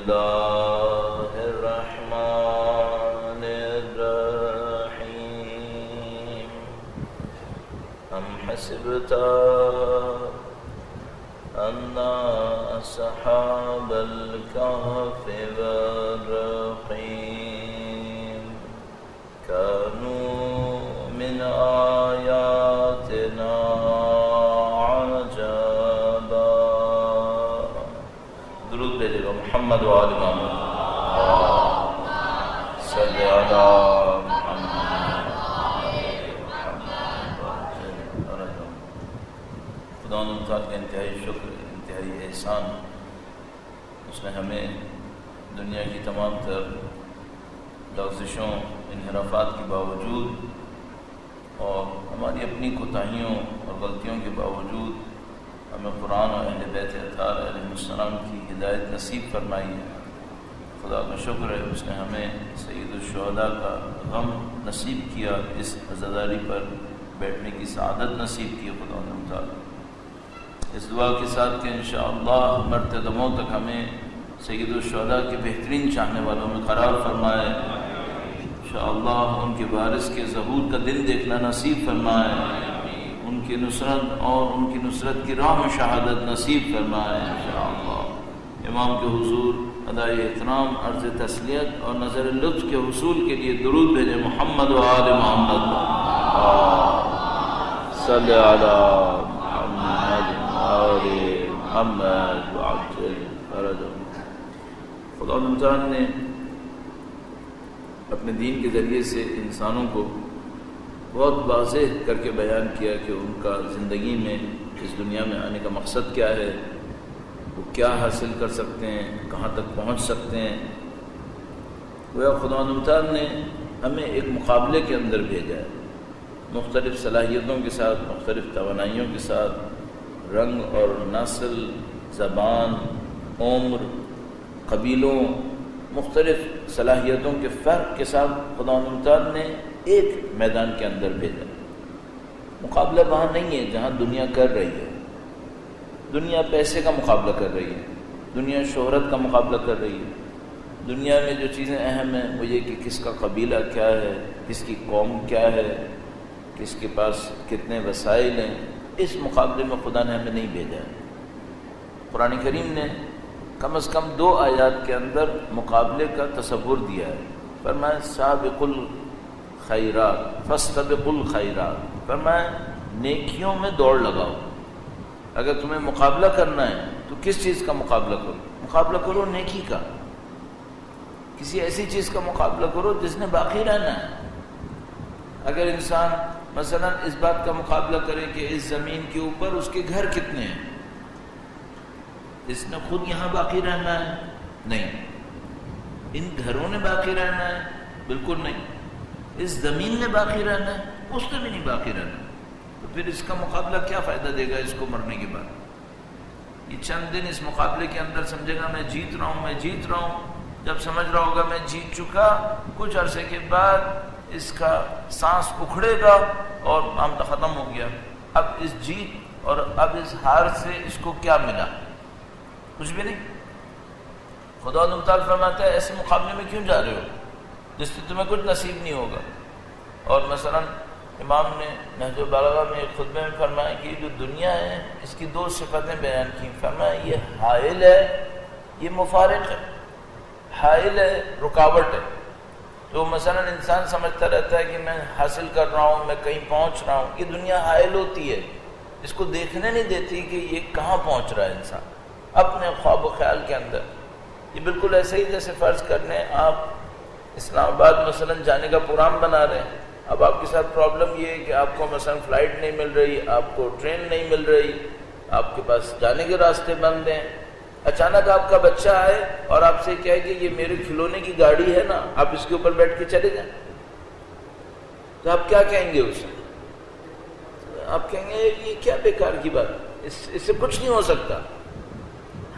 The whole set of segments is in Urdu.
الله الرحمن الرحيم أم حسبت أن أصحاب الكهف والرقيم كانوا من آياتنا عجبا. درود بھیجے گا محمد و آل محمد صلی علی محمد. خدا تعالیٰ کا انتہائی شکر، انتہائی احسان، اس نے ہمیں دنیا کی تمام تر لغزشوں انحرافات کے باوجود اور ہماری اپنی کوتاہیوں اور غلطیوں کے باوجود ہمیں قرآن اور اہل بیت اطہار علیہ السلام کی ہدایت نصیب فرمائی ہے. خدا کا شکر ہے اس نے ہمیں سید الشہداء کا غم نصیب کیا، اس عزاداری پر بیٹھنے کی سعادت نصیب کی خدا تعالیٰ. اس دعا کے ساتھ کہ انشاءاللہ مرتے دموں تک ہمیں سید الشہداء کے بہترین چاہنے والوں میں قرار فرمائے، انشاءاللہ ان کے وارث کے ظہور کا دن دیکھنا نصیب فرمائے، ان کی نصرت اور ان کی نصرت کی راہ میں شہادت نصیب فرمائے انشاءاللہ. امام کے حضور ادائی احترام، عرض تسلیت اور نظر لطف کے حصول کے لیے درود بھیجے محمد و آل محمد صلی علی محمد آل محمد وعجل فرجهم. خدا تعالیٰ نے اپنے دین کے ذریعے سے انسانوں کو بہت واضح کر کے بیان کیا کہ ان کا زندگی میں اس دنیا میں آنے کا مقصد کیا ہے، وہ کیا حاصل کر سکتے ہیں، کہاں تک پہنچ سکتے ہیں. گویا خدا تعالیٰ نے ہمیں ایک مقابلے کے اندر بھیجا ہے، مختلف صلاحیتوں کے ساتھ، مختلف توانائیوں کے ساتھ، رنگ اور نسل، زبان، عمر، قبیلوں، مختلف صلاحیتوں کے فرق کے ساتھ خدا تعالیٰ نے ایک میدان کے اندر بھیجا. مقابلہ وہاں نہیں ہے جہاں دنیا کر رہی ہے. دنیا پیسے کا مقابلہ کر رہی ہے، دنیا شہرت کا مقابلہ کر رہی ہے. دنیا میں جو چیزیں اہم ہیں وہ یہ کہ کس کا قبیلہ کیا ہے، کس کی قوم کیا ہے، کس کے پاس کتنے وسائل ہیں. اس مقابلے میں خدا نے ہمیں نہیں بھیجا ہے. قرآن کریم نے کم از کم 2 آیات کے اندر مقابلے کا تصور دیا ہے. فرمایا سابق الخیرات فاستبقوا الخیرات، فرمایا نیکیوں میں دوڑ لگاؤ. اگر تمہیں مقابلہ کرنا ہے تو کس چیز کا مقابلہ کرو؟ مقابلہ کرو نیکی کا. کسی ایسی چیز کا مقابلہ کرو جس نے باقی رہنا ہے. اگر انسان مثلا اس بات کا مقابلہ کرے کہ اس زمین کے اوپر اس کے گھر کتنے ہیں، اس نے خود یہاں باقی رہنا ہے؟ نہیں. ان گھروں نے باقی رہنا ہے؟ بالکل نہیں. اس زمین نے باقی رہنا ہے؟ اس نے بھی نہیں باقی رہنا. تو پھر اس کا مقابلہ کیا فائدہ دے گا اس کو مرنے کے بعد؟ یہ چند دن اس مقابلے کے اندر سمجھے گا میں جیت رہا ہوں، میں جیت رہا ہوں. جب سمجھ رہا ہوگا میں جیت چکا، کچھ عرصے کے بعد اس کا سانس اکھڑے گا اور معاملہ ختم ہو گیا. اب اس جیت اور اب اس ہار سے اس کو کیا ملا؟ کچھ بھی نہیں. خدا تعالیٰ فرماتا ہے ایسے مقابلے میں کیوں جا رہے ہو جس سے تمہیں کچھ نصیب نہیں ہوگا. اور مثلا امام نے نہج البلاغہ میں ایک خطبے میں فرمایا کہ جو دنیا ہے اس کی 2 صفتیں بیان کی. فرمایا یہ حائل ہے، یہ مفارق ہے. حائل ہے، رکاوٹ ہے. تو مثلا انسان سمجھتا رہتا ہے کہ میں حاصل کر رہا ہوں، میں کہیں پہنچ رہا ہوں. یہ دنیا حائل ہوتی ہے، اس کو دیکھنے نہیں دیتی کہ یہ کہاں پہنچ رہا ہے انسان اپنے خواب و خیال کے اندر. یہ بالکل ایسے ہی جیسے فرض کرنے آپ اسلام آباد مثلا جانے کا پروگرام بنا رہے ہیں. اب آپ کے ساتھ پرابلم یہ ہے کہ آپ کو مثلا فلائٹ نہیں مل رہی، آپ کو ٹرین نہیں مل رہی، آپ کے پاس جانے کے راستے بند ہیں. اچانک آپ کا بچہ آئے اور آپ سے کہے کہ یہ میرے کھلونے کی گاڑی ہے نا، آپ اس کے اوپر بیٹھ کے چلے جائیں، تو آپ کیا کہیں گے اسے؟ آپ کہیں گے یہ کیا بیکار کی بات، اس سے کچھ نہیں ہو سکتا.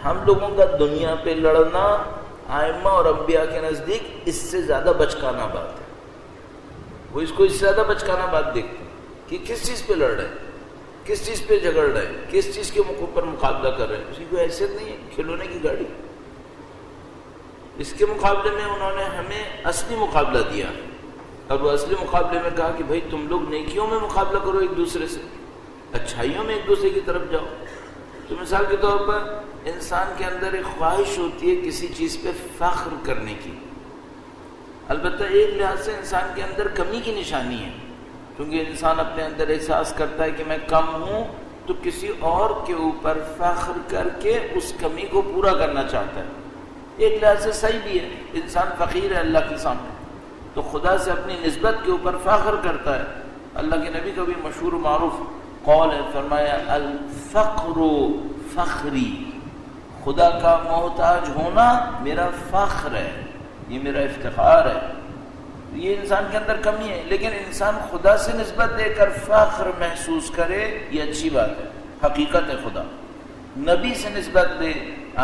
ہم لوگوں کا دنیا پہ لڑنا ائمہ اور انبیاء کے نزدیک اس سے زیادہ بچکانا بات ہے. وہ اس کو اس سے زیادہ بچکانا بات دیکھتے ہیں کہ کس چیز پہ لڑ رہے ہیں، کس چیز پہ جھگڑ رہے ہیں، کس چیز کے اوپر مقابلہ کر رہے ہیں. اسی کو حیثیت نہیں ہے کھلونے کی گاڑی. اس کے مقابلے میں انہوں نے ہمیں اصلی مقابلہ دیا، اور وہ اصلی مقابلے میں کہا کہ بھائی تم لوگ نیکیوں میں مقابلہ کرو ایک دوسرے سے، اچھائیوں میں ایک دوسرے کی طرف جاؤ۔ تو مثال کے طور پر انسان کے اندر ایک خواہش ہوتی ہے کسی چیز پہ فخر کرنے کی، البتہ ایک لحاظ سے انسان کے اندر کمی کی نشانی ہے، کیونکہ انسان اپنے اندر احساس کرتا ہے کہ میں کم ہوں، تو کسی اور کے اوپر فخر کر کے اس کمی کو پورا کرنا چاہتا ہے۔ ایک لحاظ سے صحیح بھی ہے، انسان فقیر ہے اللہ کے سامنے، تو خدا سے اپنی نسبت کے اوپر فخر کرتا ہے۔ اللہ کے نبی کا بھی مشہور و معروف قول ہے، فرمایا الفقر فخری، خدا کا محتاج ہونا میرا فخر ہے، یہ میرا افتخار ہے۔ یہ انسان کے اندر کمی ہے، لیکن انسان خدا سے نسبت دے کر فخر محسوس کرے، یہ اچھی بات ہے، حقیقت ہے۔ خدا نبی سے نسبت دے،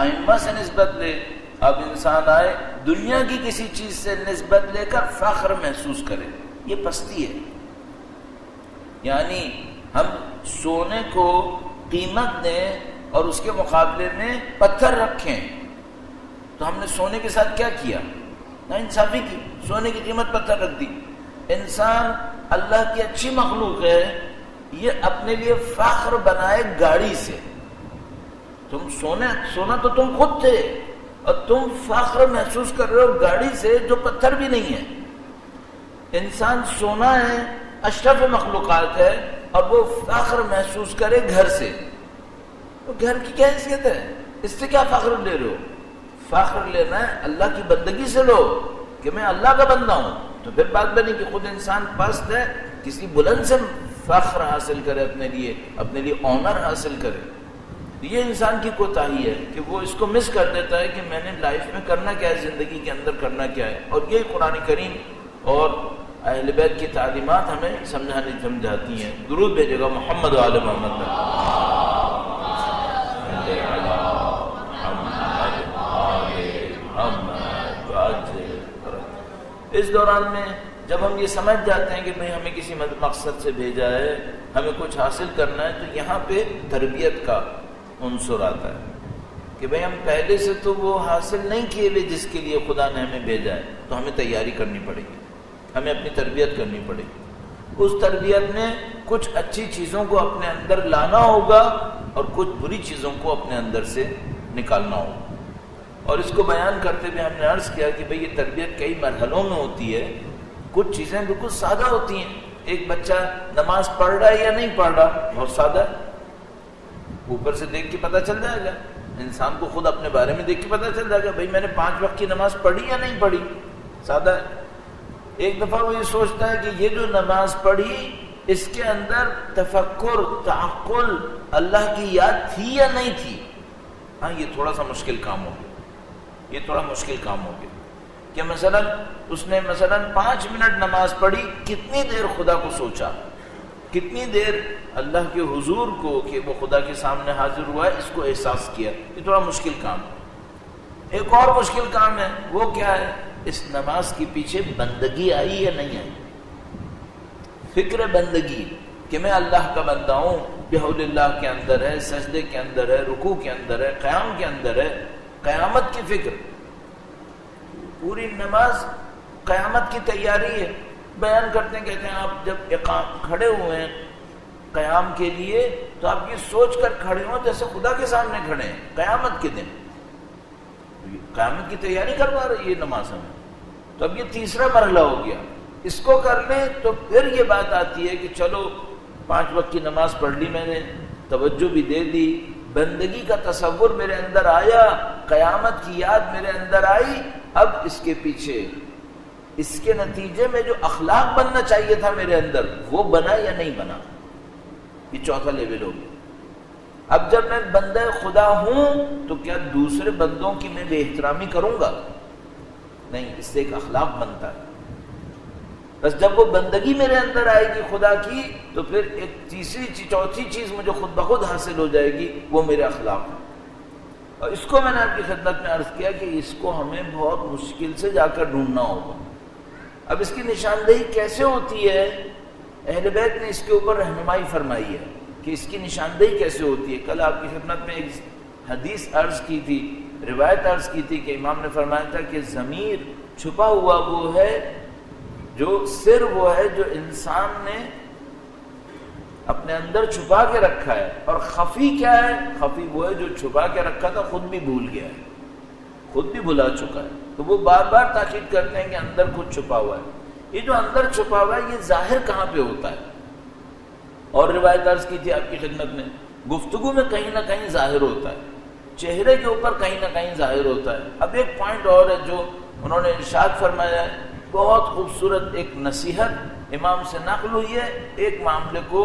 ائمہ سے نسبت دے، اب انسان آئے دنیا کی کسی چیز سے نسبت لے کر فخر محسوس کرے، یہ پستی ہے۔ یعنی ہم سونے کو قیمت دیں اور اس کے مقابلے میں پتھر رکھیں، تو ہم نے سونے کے ساتھ کیا کیا؟ نا انصافی کی، سونے کی قیمت پتھر رکھ دی۔ انسان اللہ کی اچھی مخلوق ہے، یہ اپنے لیے فخر بنائے گاڑی سے۔ تم سونا تو تم خود تھے، اور تم فخر محسوس کر رہے ہو گاڑی سے جو پتھر بھی نہیں ہے۔ انسان سونا ہے، اشرف مخلوقات ہے، اور وہ فخر محسوس کرے گھر سے، تو گھر کی کیا حیثیت ہے؟ اس سے کیا فخر لے رہے ہو؟ فخر لینا ہے اللہ کی بندگی سے لو، کہ میں اللہ کا بندہ ہوں، تو پھر بات بنی کہ خود انسان پست ہے، کسی بلند سے فخر حاصل کرے، اپنے لیے آنر حاصل کرے۔ یہ انسان کی کوتاہی ہے کہ وہ اس کو مس کر دیتا ہے کہ میں نے لائف میں کرنا کیا ہے، زندگی کے اندر کرنا کیا ہے۔ اور یہ قرآن کریم اور اہل بیت کی تعلیمات ہمیں سمجھاتی ہیں۔ درود بھیجے گا محمد و آل محمد۔ اس دوران میں جب ہم یہ سمجھ جاتے ہیں کہ بھئی ہمیں کسی مقصد سے بھیجا ہے، ہمیں کچھ حاصل کرنا ہے، تو یہاں پہ تربیت کا عنصر آتا ہے کہ بھئی ہم پہلے سے تو وہ حاصل نہیں کیے ہوئے جس کے لیے خدا نے ہمیں بھیجا ہے، تو ہمیں تیاری کرنی پڑے گی، ہمیں اپنی تربیت کرنی پڑے گی۔ اس تربیت میں کچھ اچھی چیزوں کو اپنے اندر لانا ہوگا اور کچھ بری چیزوں کو اپنے اندر سے نکالنا ہوگا۔ اور اس کو بیان کرتے ہوئے ہم نے عرض کیا کہ بھئی یہ تربیت کئی مرحلوں میں ہوتی ہے۔ کچھ چیزیں بالکل سادہ ہوتی ہیں، ایک بچہ نماز پڑھ رہا ہے یا نہیں پڑھ رہا، بہت سادہ ہے، اوپر سے دیکھ کے پتہ چل جائے گا، انسان کو خود اپنے بارے میں دیکھ کے پتہ چل جائے گا بھئی میں نے 5 وقت کی نماز پڑھی یا نہیں پڑھی، سادہ ہے۔ ایک دفعہ وہ یہ سوچتا ہے کہ یہ جو نماز پڑھی اس کے اندر تفکر، تعقل، اللہ کی یاد تھی یا نہیں تھی، ہاں یہ تھوڑا سا مشکل کام ہو گیا، یہ تھوڑا مشکل کام ہو گیا کہ مثلا اس نے 5 منٹ نماز پڑھی، کتنی دیر خدا کو سوچا، کتنی دیر اللہ کے حضور کو کہ وہ خدا کے سامنے حاضر ہوا ہے اس کو احساس کیا، یہ تھوڑا مشکل کام ہے۔ ایک اور مشکل کام ہے، وہ کیا ہے؟ اس نماز کے پیچھے بندگی آئی یا نہیں آئی، فکر بندگی کہ میں اللہ کا بندہ ہوں، بحول اللہ کے اندر ہے، سجدے کے اندر ہے، رکوع کے اندر ہے، قیام کے اندر ہے، قیامت کی فکر۔ پوری نماز قیامت کی تیاری ہے۔ بیان کرتے ہیں، کہتے ہیں آپ جب کھڑے ہوئے ہیں قیام کے لیے تو آپ یہ سوچ کر کھڑے ہوں جیسے خدا کے سامنے کھڑے ہیں قیامت کے دن، قیامت کی تیاری کروا رہی ہے نماز ہمیں۔ تو اب یہ تیسرا مرحلہ ہو گیا، اس کو کر لیں تو پھر یہ بات آتی ہے کہ چلو 5 وقت کی نماز پڑھ لی، میں نے توجہ بھی دے دی، بندگی کا تصور میرے اندر آیا، قیامت کی یاد میرے اندر آئی، اب اس کے پیچھے اس کے نتیجے میں جو اخلاق بننا چاہیے تھا میرے اندر وہ بنا یا نہیں بنا، یہ چوتھا لیول ہو گیا۔ اب جب میں بندہ خدا ہوں تو کیا دوسرے بندوں کی میں بے احترامی کروں گا؟ نہیں، اس سے ایک اخلاق بنتا ہے۔ بس جب وہ بندگی میرے اندر آئے گی خدا کی تو پھر ایک تیسری چوتھی چیز مجھے خود بخود حاصل ہو جائے گی، وہ میرے اخلاق ہے۔ اور اس کو میں نے آپ کی خدمت میں عرض کیا کہ اس کو ہمیں بہت مشکل سے جا کر ڈھونڈنا ہوگا۔ اب اس کی نشاندہی کیسے ہوتی ہے؟ اہل بیت نے اس کے اوپر رہنمائی فرمائی ہے کہ اس کی نشاندہی کیسے ہوتی ہے۔ کل آپ کی خدمت میں ایک حدیث عرض کی تھی، روایت عرض کی تھی کہ امام نے فرمایا تھا کہ ضمیر چھپا ہوا وہ ہے جو سر وہ ہے جو انسان نے اپنے اندر چھپا کے رکھا ہے، اور خفی کیا ہے؟ خفی وہ ہے جو چھپا کے رکھا تھا خود بھی بھول گیا ہے، خود بھی بھلا چکا ہے، تو وہ بار بار تاکید کرتے ہیں کہ اندر کچھ چھپا ہوا ہے۔ یہ جو اندر چھپا ہوا ہے یہ ظاہر کہاں پہ ہوتا ہے؟ اور روایت عرض کی تھی آپ کی خدمت میں، گفتگو میں کہیں نہ کہیں ظاہر ہوتا ہے، چہرے کے اوپر کہیں نہ کہیں ظاہر ہوتا ہے۔ اب ایک پوائنٹ اور ہے جو انہوں نے ارشاد فرمایا ہے، بہت خوبصورت ایک نصیحت امام سے نقل ہوئی ہے ایک معاملے کو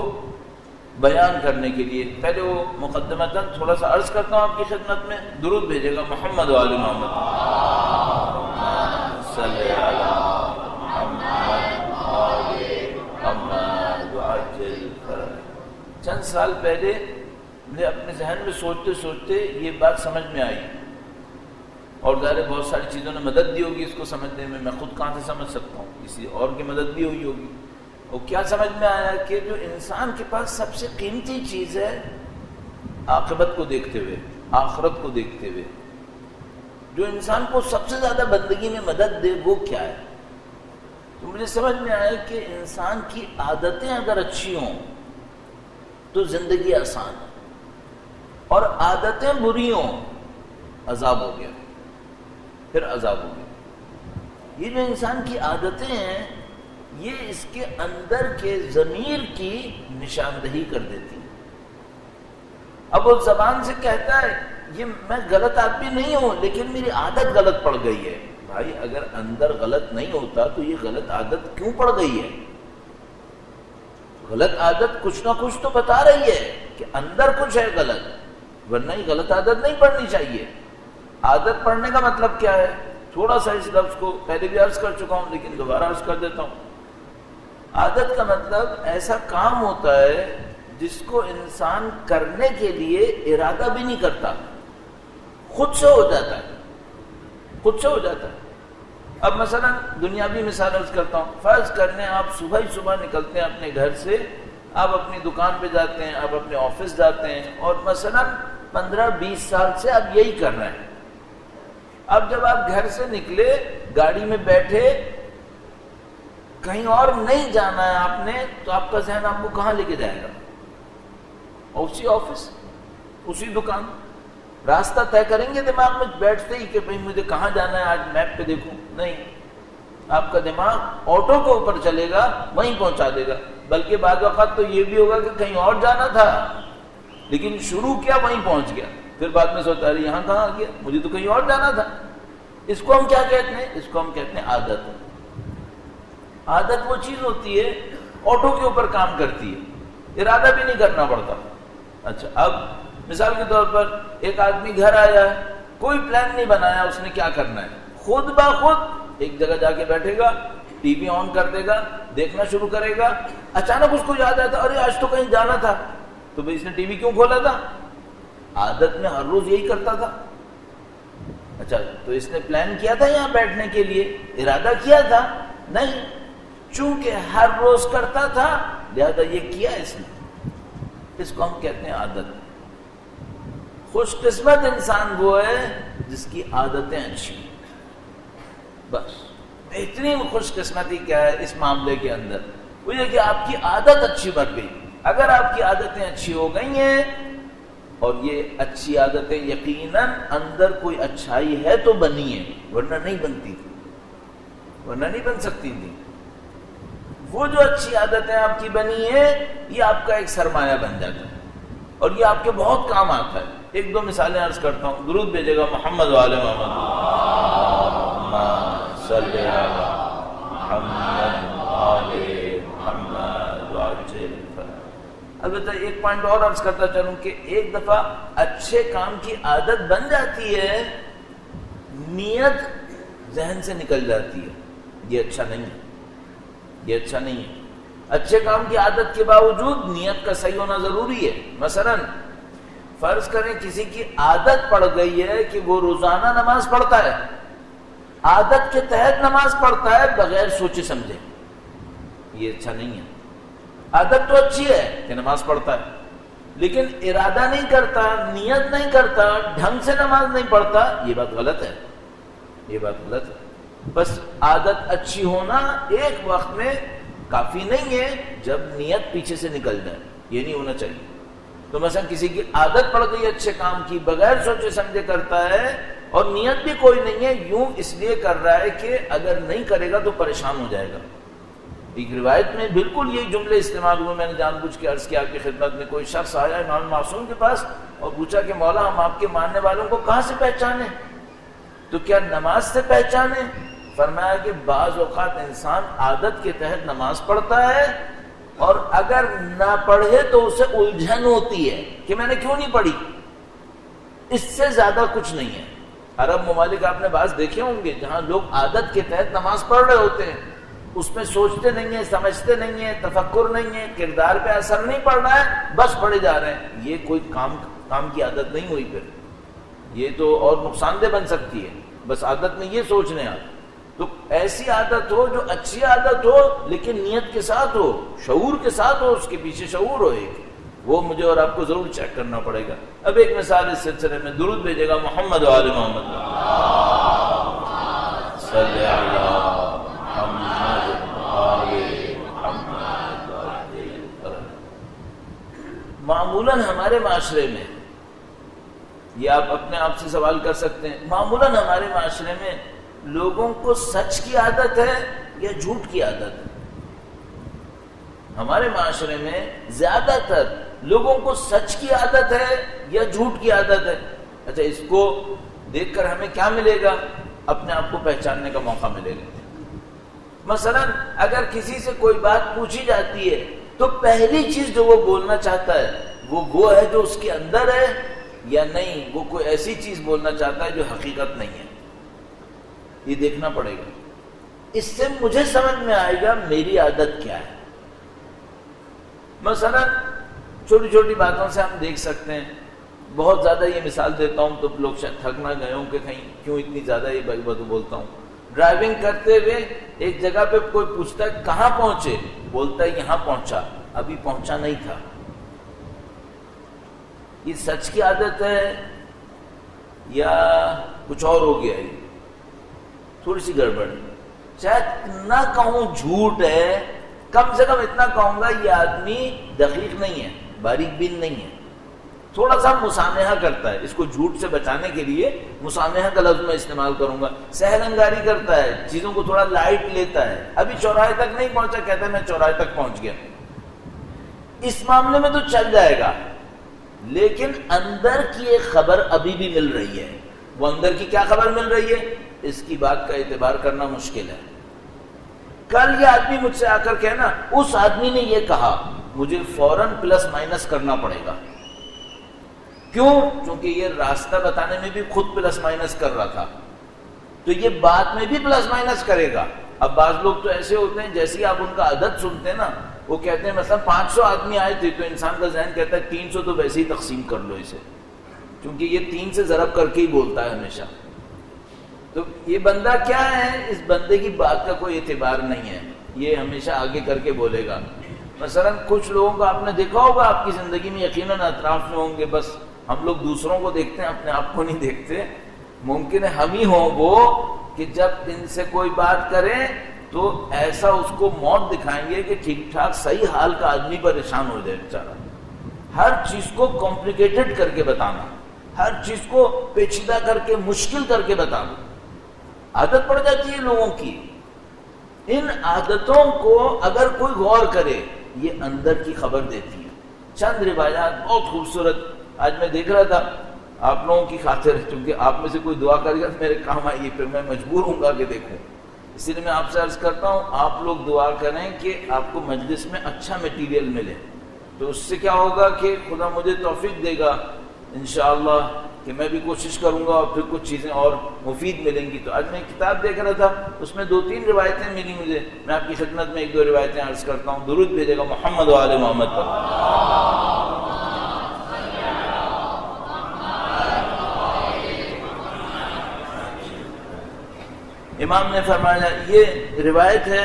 بیان کرنے کے لیے۔ پہلے وہ مقدمتاً تھوڑا سا عرض کرتا ہوں آپ کی خدمت میں، درود بھیجے گا محمد و آل محمد صلی علی محمد محمد وعجل فرج۔ چند سال پہلے مجھے اپنے ذہن میں سوچتے سوچتے یہ بات سمجھ میں آئی، اور ظاہر بہت ساری چیزوں نے مدد دی ہوگی اس کو سمجھنے میں خود کہاں سے سمجھ سکتا ہوں، کسی اور کی مدد بھی ہوئی ہوگی۔ اور کیا سمجھ میں آیا کہ جو انسان کے پاس سب سے قیمتی چیز ہے عاقبت کو دیکھتے ہوئے، آخرت کو دیکھتے ہوئے، جو انسان کو سب سے زیادہ بندگی میں مدد دے وہ کیا ہے؟ تو مجھے سمجھ میں آیا کہ انسان کی عادتیں اگر اچھی ہوں تو زندگی آسان ہے، اور عادتیں بری ہوں عذاب ہو گیا، پھر عذاب ہو گیا۔ یہ جو انسان کی عادتیں ہیں یہ اس کے اندر کے ضمیر کی نشاندہی کر دیتی ہے۔ اب وہ زبان سے کہتا ہے یہ میں غلط آدمی نہیں ہوں لیکن میری عادت غلط پڑ گئی ہے۔ بھائی اگر اندر غلط نہیں ہوتا تو یہ غلط عادت کیوں پڑ گئی ہے؟ غلط عادت کچھ نہ کچھ تو بتا رہی ہے کہ اندر کچھ ہے غلط، ورنہ ہی غلط عادت نہیں پڑھنی چاہیے۔ عادت پڑھنے کا مطلب کیا ہے؟ تھوڑا سا اس لفظ کو پہلے بھی عرض کر چکا ہوں لیکن دوبارہ عرض کر دیتا ہوں۔ عادت کا مطلب ایسا کام ہوتا ہے جس کو انسان کرنے کے لیے ارادہ بھی نہیں کرتا، خود سے ہو جاتا ہے، خود سے ہو جاتا ہے۔ اب مثلا دنیاوی مثال عرض کرتا ہوں، فرض کرنے آپ صبح ہی صبح نکلتے ہیں اپنے گھر سے، آپ اپنی دکان پہ جاتے ہیں، آپ اپنے آفس جاتے ہیں، اور مثلا 15-20 سال سے آپ یہی کر رہے ہیں۔ اب جب آپ گھر سے نکلے، گاڑی میں بیٹھے، کہیں اور نہیں جانا ہے آپ نے، تو آپ کا ذہن آپ کو کہاں لے کے جائے گا؟ اسی آفس، اسی دکان۔ راستہ طے کریں گے دماغ میں بیٹھتے ہی کہ بھئی مجھے کہاں جانا ہے آج، میپ پہ دیکھوں؟ نہیں، آپ کا دماغ آٹو کے اوپر چلے گا، وہیں پہنچا دے گا۔ بلکہ بعض اوقات تو یہ بھی ہوگا کہ کہیں اور جانا تھا لیکن شروع کیا وہیں پہنچ گیا، پھر بعد میں سوچتا ہے یہاں کہاں آ گیا، مجھے تو کہیں اور جانا تھا۔ اس کو ہم کیا کہتے ہیں؟ اس کو ہم کہتے ہیں عادت۔ عادت وہ چیز ہوتی ہے آٹو کے اوپر کام کرتی ہے، ارادہ بھی نہیں کرنا پڑتا۔ اچھا، اب مثال کے طور پر ایک آدمی گھر آیا ہے، کوئی پلان نہیں بنایا اس نے کیا کرنا ہے، خود بخود ایک جگہ جا کے بیٹھے گا، ٹی وی آن کر دے گا، دیکھنا شروع کرے گا۔ اچانک اس کو یاد آتا ارے آج تو کہیں جانا تھا، تو بھئی اس نے ٹی وی کیوں کھولا تھا؟ عادت میں ہر روز یہی کرتا تھا۔ اچھا، تو اس نے پلان کیا تھا یہاں بیٹھنے کے لیے، ارادہ کیا تھا؟ نہیں، چونکہ ہر روز کرتا تھا لہذا یہ کیا اس نے۔ اس کو ہم کہتے ہیں عادت۔ خوش قسمت انسان وہ ہے جس کی عادتیں اچھی ہیں۔ بس بہترین خوش قسمتی کیا ہے اس معاملے کے اندر؟ وہ یہ کہ آپ کی عادت اچھی بن گئی۔ اگر آپ کی عادتیں اچھی ہو گئی ہیں، اور یہ اچھی عادتیں یقیناً اندر کوئی اچھائی ہے تو بنی ہے، ورنہ نہیں بنتی تھی، ورنہ نہیں بن سکتی تھی۔ وہ جو اچھی عادتیں آپ کی بنی ہیں یہ آپ کا ایک سرمایہ بن جاتا ہے، اور یہ آپ کے بہت کام آتا ہے۔ ایک دو مثالیں عرض کرتا ہوں، درود بھیجے گا محمد وآل محمد صلی علی محمد وآل محمد وعجل فرج۔ البتہ ایک پوائنٹ اور عرض کرتا چلوں کہ ایک دفعہ اچھے کام کی عادت بن جاتی ہے، نیت ذہن سے نکل جاتی ہے، یہ اچھا نہیں ہے، یہ اچھا نہیں ہے۔ اچھے کام کی عادت کے باوجود نیت کا صحیح ہونا ضروری ہے۔ مثلا فرض کریں کسی کی عادت پڑ گئی ہے کہ وہ روزانہ نماز پڑھتا ہے، عادت کے تحت نماز پڑھتا ہے بغیر سوچے سمجھے، یہ اچھا نہیں ہے۔ عادت تو اچھی ہے کہ نماز پڑھتا ہے لیکن ارادہ نہیں کرتا، نیت نہیں کرتا، ڈھنگ سے نماز نہیں پڑھتا، یہ بات غلط ہے، یہ بات غلط ہے۔ بس عادت اچھی ہونا ایک وقت میں کافی نہیں ہے، جب نیت پیچھے سے نکل جائے، یہ نہیں ہونا چاہیے۔ تو مثلا کسی کی عادت پڑ گئی اچھے کام کی، بغیر سوچے سمجھے کرتا ہے اور نیت بھی کوئی نہیں ہے، یوں اس لیے کر رہا ہے کہ اگر نہیں کرے گا تو پریشان ہو جائے گا۔ ایک روایت میں بالکل یہی جملے استعمال ہوئے، میں نے جان بوجھ کے عرض کیا آپ کی خدمت میں، کوئی شخص آیا امام معصوم کے پاس اور پوچھا کہ مولا ہم آپ کے ماننے والوں کو کہاں سے پہچانیں؟ تو کیا نماز سے پہچانیں؟ فرمایا کہ بعض اوقات انسان عادت کے تحت نماز پڑھتا ہے اور اگر نہ پڑھے تو اسے الجھن ہوتی ہے کہ میں نے کیوں نہیں پڑھی، اس سے زیادہ کچھ نہیں ہے۔ عرب ممالک آپ نے بعض دیکھے ہوں گے جہاں لوگ عادت کے تحت نماز پڑھ رہے ہوتے ہیں، اس میں سوچتے نہیں ہیں، سمجھتے نہیں ہیں، تفکر نہیں ہے، کردار پہ اثر نہیں پڑ رہا ہے، بس پڑھے جا رہے ہیں۔ یہ کوئی کام کی عادت نہیں ہوئی، پھر یہ تو اور نقصان دہ بن سکتی ہے۔ بس عادت میں یہ سوچنے آپ، تو ایسی عادت ہو جو اچھی عادت ہو لیکن نیت کے ساتھ ہو، شعور کے ساتھ ہو، اس کے پیچھے شعور ہو ایک، وہ مجھے اور آپ کو ضرور چیک کرنا پڑے گا۔ اب ایک مثال اس سلسلے میں، درود بھیجے گا محمد و آل محمد صلی اللہ محمد آل محمد۔ معمولاً ہمارے معاشرے میں، یہ آپ اپنے آپ سے سوال کر سکتے ہیں، معمولاً ہمارے معاشرے میں لوگوں کو سچ کی عادت ہے یا جھوٹ کی عادت ہے؟ ہمارے معاشرے میں زیادہ تر لوگوں کو سچ کی عادت ہے یا جھوٹ کی عادت ہے؟ اچھا، اس کو دیکھ کر ہمیں کیا ملے گا؟ اپنے آپ کو پہچاننے کا موقع ملے گا۔ مثلا اگر کسی سے کوئی بات پوچھی جاتی ہے تو پہلی چیز جو وہ بولنا چاہتا ہے وہ ہے جو اس کے اندر ہے، یا نہیں وہ کوئی ایسی چیز بولنا چاہتا ہے جو حقیقت نہیں ہے؟ یہ دیکھنا پڑے گا۔ اس سے مجھے سمجھ میں آئے گا میری عادت کیا ہے۔ مثلا چھوٹی چھوٹی باتوں سے ہم دیکھ سکتے ہیں، بہت زیادہ یہ مثال دیتا ہوں تو لوگ شاید تھک نہ گئے ہوں کہ کہیں کیوں اتنی زیادہ یہ باتیں بولتا ہوں۔ ڈرائیونگ کرتے ہوئے ایک جگہ پہ کوئی پوچھتا ہے کہاں پہنچے، بولتا ہے یہاں پہنچا، ابھی پہنچا نہیں تھا۔ یہ سچ کی عادت ہے یا کچھ اور ہو گیا ہے؟ تھوڑی سی گڑبڑ، شاید نہ کہوں جھوٹ ہے، کم سے کم اتنا کہوں گا یہ آدمی دقیق نہیں ہے، باریک بین نہیں ہے، تھوڑا سا مسامحہ کرتا ہے۔ اس کو جھوٹ سے بچانے کے لیے مسامحہ کا لفظ میں استعمال کروں گا۔ سہل انگاری کرتا ہے، چیزوں کو تھوڑا لائٹ لیتا ہے، ابھی چوراہے تک نہیں پہنچا، کہتا ہے میں چوراہے تک پہنچ گیا۔ اس معاملے میں تو چل جائے گا، لیکن اندر کی ایک خبر ابھی بھی مل رہی ہے۔ وہ اندر کی کیا خبر مل رہی ہے، اس کی بات کا اعتبار کرنا مشکل ہے۔ کل یہ آدمی مجھ سے آ کر کہنا اس آدمی نے یہ کہا، مجھے فوراً پلس مائنس کرنا پڑے گا۔ کیوں؟ چونکہ یہ راستہ بتانے میں بھی خود پلس مائنس کر رہا تھا، تو یہ بات میں بھی پلس مائنس کرے گا۔ اب بعض لوگ تو ایسے ہوتے ہیں جیسے آپ ان کا عدد سنتے ہیں نا، وہ کہتے ہیں مثلا 500 آدمی آئے تھے، تو انسان کا ذہن کہتا ہے 300 تو ویسے ہی تقسیم کر لو اسے، کیونکہ یہ 3 سے ضرب کر کے ہی بولتا ہے ہمیشہ۔ تو یہ بندہ کیا ہے، اس بندے کی بات کا کوئی اعتبار نہیں ہے، یہ ہمیشہ آگے کر کے بولے گا۔ مثلا کچھ لوگوں کو آپ نے دیکھا ہوگا آپ کی زندگی میں، یقیناً اطراف میں ہوں گے، بس ہم لوگ دوسروں کو دیکھتے ہیں، اپنے آپ کو نہیں دیکھتے۔ ممکن ہے ہم ہی ہوں وہ کہ جب ان سے کوئی بات کریں تو ایسا اس کو موت دکھائیں گے کہ ٹھیک ٹھاک صحیح حال کا آدمی پریشان ہو جائے بیچارہ۔ ہر چیز کو کمپلیکیٹڈ کر کے بتانا، ہر چیز کو پیچیدہ کر کے مشکل کر کے بتانا، عادت پڑ جاتی ہے لوگوں کی۔ ان عادتوں کو اگر کوئی غور کرے، یہ اندر کی خبر دیتی ہے۔ چند روایات بہت خوبصورت آج میں دیکھ رہا تھا، آپ لوگوں کی خاطر، چونکہ آپ میں سے کوئی دعا کرے گا تو میرے کام آئے گی، پھر میں مجبور ہوں گا کہ دیکھوں، اسی لیے میں آپ سے عرض کرتا ہوں آپ لوگ دعا کریں کہ آپ کو مجلس میں اچھا میٹیریل ملے، تو اس سے کیا ہوگا کہ خدا مجھے توفیق دے گا انشاءاللہ کہ میں بھی کوشش کروں گا اور پھر کچھ چیزیں اور مفید ملیں گی۔ تو آج میں ایک کتاب دیکھ رہا تھا، اس میں 2-3 روایتیں ملی مجھے، میں آپ کی خدمت میں 1-2 روایتیں عرض کرتا ہوں۔ درود بھیجے گا محمد و آل محمد پر۔ امام نے فرمایا، یہ روایت ہے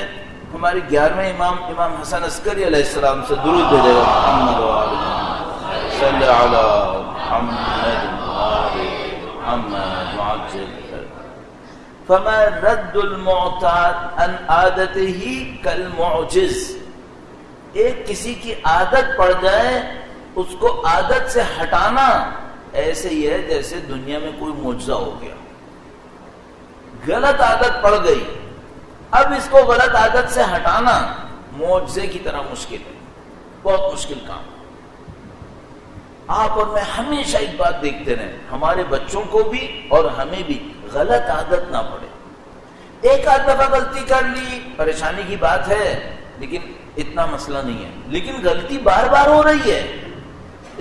ہمارے 11ویں امام حسن عسکری علیہ السلام سے، درود بھیجے گا محمد و آل محمد صل علی محمد وآل محمد وعجل فما رد المعتاد عن عادته کالمعجز. ایک کسی کی عادت پڑ جائے اس کو عادت سے ہٹانا ایسے ہی ہے جیسے دنیا میں کوئی معجزہ ہو گیا. غلط عادت پڑ گئی، اب اس کو غلط عادت سے ہٹانا معجزے کی طرح مشکل ہے، بہت مشکل کام. آپ اور میں ہمیشہ ایک بات دیکھتے رہیں، ہمارے بچوں کو بھی اور ہمیں بھی غلط عادت نہ پڑے. ایک آدھ دفعہ غلطی کر لی، پریشانی کی بات ہے، لیکن اتنا مسئلہ نہیں ہے. لیکن غلطی بار بار ہو رہی ہے،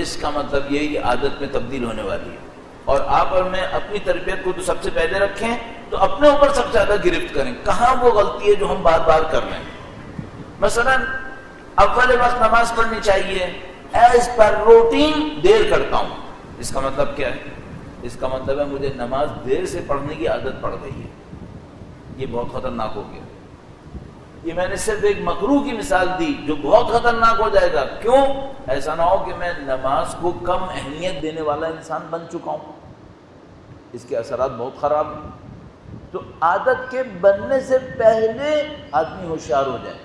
اس کا مطلب یہ کہ عادت میں تبدیل ہونے والی ہے. اور آپ اور میں اپنی تربیت کو تو سب سے پہلے رکھیں تو اپنے اوپر سب سے زیادہ گرفت کریں. کہاں وہ غلطی ہے جو ہم بار بار کر رہے ہیں؟ مثلا اول وقت نماز پڑھنی چاہیے، ایز پر روٹین دیر کرتا ہوں. اس کا مطلب کیا ہے؟ اس کا مطلب ہے مجھے نماز دیر سے پڑھنے کی عادت پڑ گئی ہے. یہ بہت خطرناک ہو گیا. یہ میں نے صرف ایک مکروہ کی مثال دی جو بہت خطرناک ہو جائے گا. کیوں؟ ایسا نہ ہو کہ میں نماز کو کم اہمیت دینے والا انسان بن چکا ہوں. اس کے اثرات بہت خراب ہیں. تو عادت کے بننے سے پہلے آدمی ہوشیار ہو جائے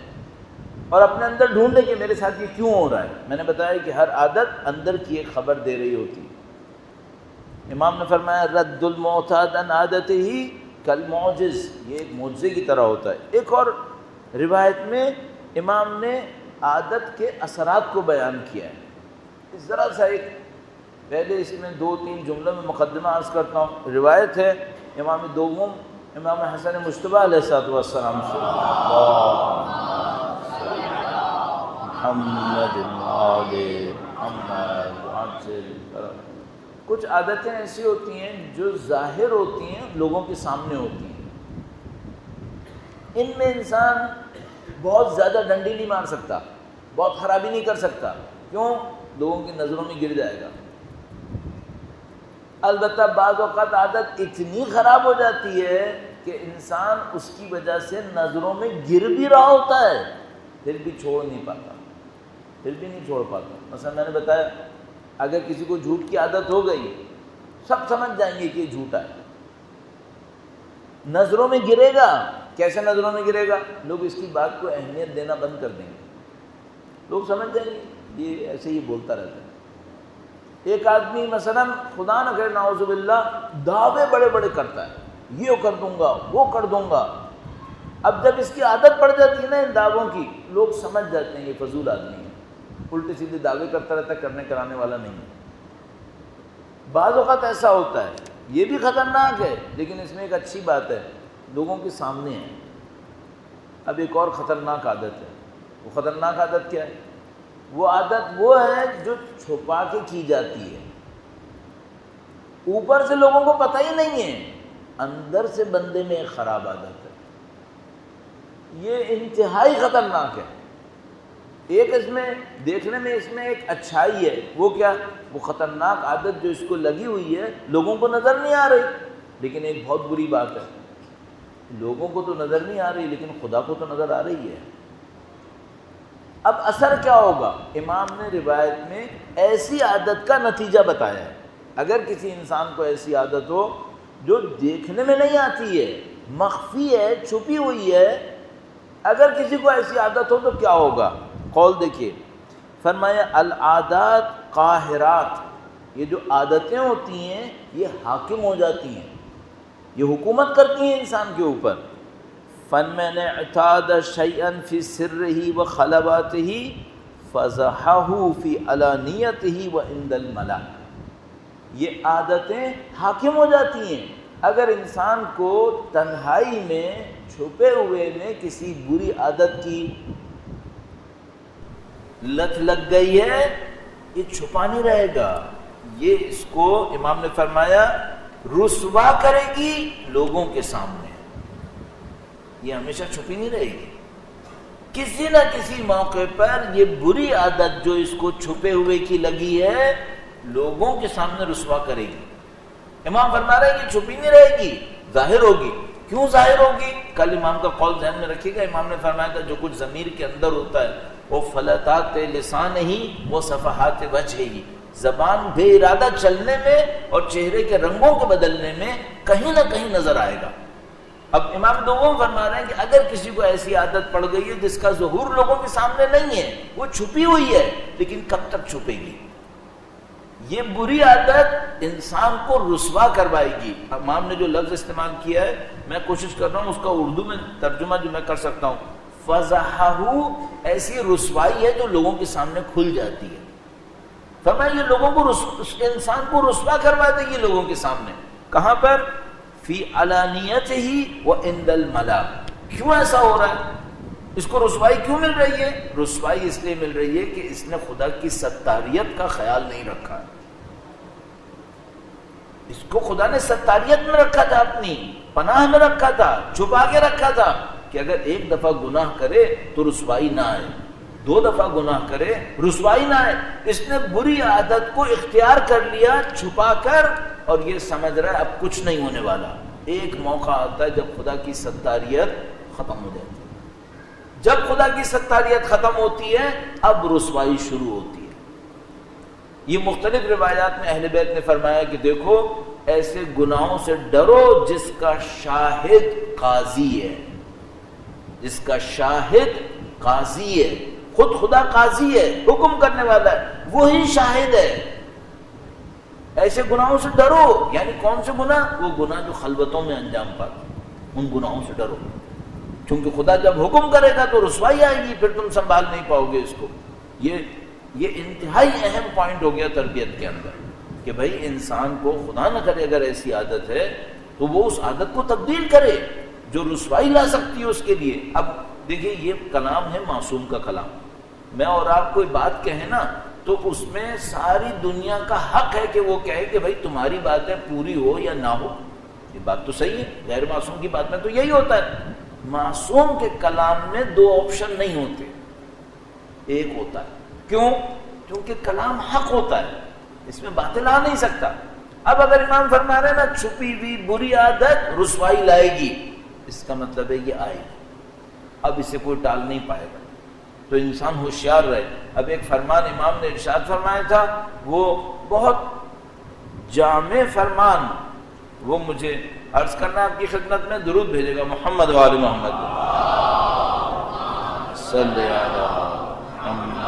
اور اپنے اندر ڈھونڈے کہ میرے ساتھ یہ کیوں ہو رہا ہے. میں نے بتایا کہ ہر عادت اندر کی ایک خبر دے رہی ہوتی ہے. امام نے فرمایا رد المعتاد عن عادتہ کالمعجز، یہ ایک معجزے کی طرح ہوتا ہے. ایک اور روایت میں امام نے عادت کے اثرات کو بیان کیا ہے. ذرا سا ایک پہلے اس میں 2-3 جملوں میں مقدمہ عرض کرتا ہوں. روایت ہے امام دوم امام حسن مجتبیٰ علیہ السلام سے، محمد آل محمد وعجل. کچھ عادتیں ایسی ہوتی ہیں جو ظاہر ہوتی ہیں، لوگوں کے سامنے ہوتی ہیں. ان میں انسان بہت زیادہ ڈنڈی نہیں مار سکتا، بہت خرابی نہیں کر سکتا. کیوں؟ لوگوں کی نظروں میں گر جائے گا. البتہ بعض اوقات عادت اتنی خراب ہو جاتی ہے کہ انسان اس کی وجہ سے نظروں میں گر بھی رہا ہوتا ہے، پھر بھی چھوڑ نہیں پاتا، پھر بھی نہیں چھوڑ پاتا. مثلا میں نے بتایا اگر کسی کو جھوٹ کی عادت ہو گئی، سب سمجھ جائیں گے کہ یہ جھوٹا ہے، نظروں میں گرے گا. کیسے نظروں میں گرے گا؟ لوگ اس کی بات کو اہمیت دینا بند کر دیں گے. لوگ سمجھ جائیں گے یہ ایسے ہی بولتا رہتا ہے. ایک آدمی مثلا خدا نہ کرے نعوذ باللہ دعوے بڑے بڑے کرتا ہے، یہ کر دوں گا وہ کر دوں گا. اب جب اس کی عادت پڑ جاتی ہے نا ان دعووں کی، لوگ سمجھ جاتے ہیں یہ فضول آدمی ہے، الٹے سیدھے دعوے کرتا رہتا ہے، کرنے کرانے والا نہیں ہے. بعض اوقات ایسا ہوتا ہے، یہ بھی خطرناک ہے، لیکن اس میں ایک اچھی بات ہے، لوگوں کے سامنے ہے. اب ایک اور خطرناک عادت ہے. وہ خطرناک عادت کیا ہے؟ وہ عادت وہ ہے جو چھپا کے کی جاتی ہے. اوپر سے لوگوں کو پتہ ہی نہیں ہے، اندر سے بندے میں ایک خراب عادت ہے. یہ انتہائی خطرناک ہے. ایک اس میں دیکھنے میں اس میں ایک اچھائی ہے. وہ کیا؟ وہ خطرناک عادت جو اس کو لگی ہوئی ہے لوگوں کو نظر نہیں آ رہی، لیکن ایک بہت بری بات ہے، لوگوں کو تو نظر نہیں آ رہی لیکن خدا کو تو نظر آ رہی ہے. اب اثر کیا ہوگا؟ امام نے روایت میں ایسی عادت کا نتیجہ بتایا ہے. اگر کسی انسان کو ایسی عادت ہو جو دیکھنے میں نہیں آتی ہے، مخفی ہے، چھپی ہوئی ہے، اگر کسی کو ایسی عادت ہو تو کیا ہوگا؟ قول دیکھیے، فرمایا العادات قاہرات، یہ جو عادتیں ہوتی ہیں یہ حاکم ہو جاتی ہیں، یہ حکومت کرتی ہیں انسان کے اوپر. فَمَنْ اعْتَادَ شَيْئًا فِي سِرِّهِ وَخَلَوَاتِهِ فَزَحَهُ فِي عَلَانِيَتِهِ وَعِنْدَ الْمَلَأِ. یہ عادتیں حاکم ہو جاتی ہیں. اگر انسان کو تنہائی میں چھپے ہوئے میں کسی بری عادت کی لت لگ گئی ہے، یہ چھپا نہیں رہے گا، یہ اس کو امام نے فرمایا رسوا کرے گی لوگوں کے سامنے. یہ ہمیشہ چھپی نہیں رہے گی. کسی نہ کسی موقع پر یہ بری عادت جو اس کو چھپے ہوئے کی لگی ہے لوگوں کے سامنے رسوا کرے گی. امام فرما رہے ہیں کہ چھپی نہیں رہے گی، ظاہر ہوگی. کیوں ظاہر ہوگی؟ کل امام کا قول ذہن میں رکھیے گا. امام نے فرمایا تھا جو کچھ ضمیر کے اندر ہوتا ہے وہ فلتات لسان ہی وہ صفحات وجہ ہی، زبان بے ارادہ چلنے میں اور چہرے کے رنگوں کے بدلنے میں کہیں نہ کہیں نظر آئے گا۔ اب امام دوم فرما رہے ہیں کہ اگر کسی کو ایسی عادت پڑ گئی ہے جس کا ظہور لوگوں کے سامنے نہیں ہے، وہ چھپی ہوئی ہے، لیکن کب تک چھپے گی؟ یہ بری عادت انسان کو رسوا کروائے گی۔ امام نے جو لفظ استعمال کیا ہے، میں کوشش کر رہا ہوں اس کا اردو میں ترجمہ جو میں کر سکتا ہوں، فضحہ، ایسی رسوائی ہے جو لوگوں کے سامنے کھل جاتی ہے۔ فرمایا یہ لوگوں کو انسان کو رسوا کروا دے گی لوگوں کے سامنے۔ کہاں پر؟ فی علانیتہ وعند الملا۔ کیوں ایسا ہو رہا ہے؟ اس کو رسوائی کیوں مل رہی ہے؟ رسوائی اس لیے مل رہی ہے کہ اس نے خدا کی ستاریت کا خیال نہیں رکھا۔ اس کو خدا نے ستاریت میں رکھا تھا، اپنی پناہ میں رکھا تھا، چھپا کے رکھا تھا کہ اگر ایک دفعہ گناہ کرے تو رسوائی نہ آئے، 2 دفعہ گناہ کرے رسوائی نہ آئے۔ اس نے بری عادت کو اختیار کر لیا چھپا کر، اور یہ سمجھ رہا ہے اب کچھ نہیں ہونے والا۔ ایک موقع آتا ہے جب خدا کی ستاریت ختم ہو جاتی ہے۔ جب خدا کی ستاریت ختم ہوتی ہے اب رسوائی شروع ہوتی ہے۔ یہ مختلف روایات میں اہل بیت نے فرمایا کہ دیکھو ایسے گناہوں سے ڈرو جس کا شاہد قاضی ہے، جس کا شاہد قاضی ہے، خود خدا قاضی ہے، حکم کرنے والا ہے، وہی شاہد ہے۔ ایسے گناہوں سے ڈرو، یعنی کون سے گناہ؟ وہ گناہ جو خلوتوں میں انجام پاتے، ان گناہوں سے ڈرو، کیونکہ خدا جب حکم کرے گا تو رسوائی آئے گی، پھر تم سنبھال نہیں پاؤ گے اس کو۔ یہ انتہائی اہم پوائنٹ ہو گیا تربیت کے اندر کہ بھائی انسان کو خدا نہ کرے اگر ایسی عادت ہے تو وہ اس عادت کو تبدیل کرے جو رسوائی لا سکتی ہے اس کے لیے۔ اب دیکھیے یہ کلام ہے معصوم کا کلام، میں اور آپ کوئی بات کہیں نا تو اس میں ساری دنیا کا حق ہے کہ وہ کہے کہ بھائی تمہاری باتیں پوری ہو یا نہ ہو، یہ بات تو صحیح ہے۔ غیر معصوم کی بات میں تو یہی ہوتا ہے۔ معصوم کے کلام میں 2 آپشن نہیں ہوتے، ایک ہوتا ہے۔ کیوں؟ کیونکہ کلام حق ہوتا ہے، اس میں باطل آ نہیں سکتا۔ اب اگر امام فرما رہے ہیں نا چھپی ہوئی بری عادت رسوائی لائے گی، اس کا مطلب ہے یہ آئے گی، اب اسے کوئی ٹال نہیں پائے گا، تو انسان ہوشیار رہے۔ اب ایک فرمان امام نے ارشاد فرمایا تھا، وہ بہت جامع فرمان، وہ مجھے عرض کرنا آپ کی خدمت میں، درود بھیجے گا محمد و آل محمد صلی علی محمد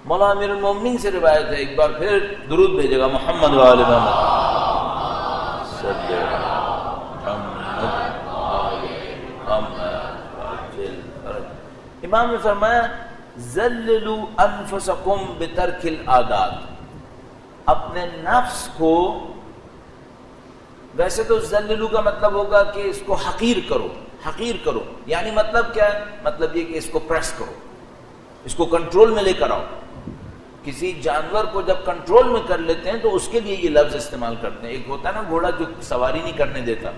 مولانا امیر المومنین سے روایت ہے، ایک بار پھر درود بھیجے گا محمد و آل محمد صلی علی محمد۔ امام نے فرمایا ذللوا انفسکم بترک العادات، اپنے نفس کو، ویسے تو ذللوا کا مطلب ہوگا کہ اس کو حقیر کرو، حقیر کرو، یعنی مطلب کیا ہے؟ مطلب یہ کہ اس کو پریس کرو، اس کو کنٹرول میں لے کر آؤ۔ کسی جانور کو جب کنٹرول میں کر لیتے ہیں تو اس کے لیے یہ لفظ استعمال کرتے ہیں۔ ایک ہوتا ہے نا گھوڑا جو سواری نہیں کرنے دیتا،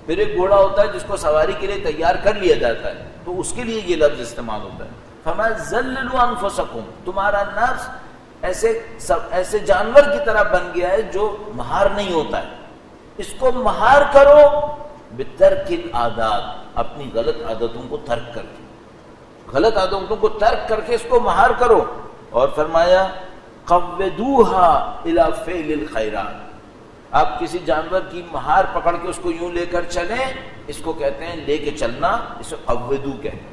پھر ایک گھوڑا ہوتا ہے جس کو سواری کے لیے تیار کر لیا جاتا ہے، تو اس کے لیے یہ لفظ استعمال ہوتا ہے۔ فرمایا ذللوا انفسکم، تمہارا نفس ایسے جانور کی طرح بن گیا ہے جو مہار نہیں ہوتا ہے، اس کو مہار کرو بترک العادات، اپنی غلط عادتوں کو ترک کر کے، غلط عادتوں کو ترک کر کے اس کو مہار کرو۔ اور فرمایا قودوہا الی فعل الخیرات، آپ کسی جانور کی مہار پکڑ کے اس کو یوں لے کر چلیں، اس کو کہتے ہیں لے کے چلنا، اسے قودو کہتے ہیں۔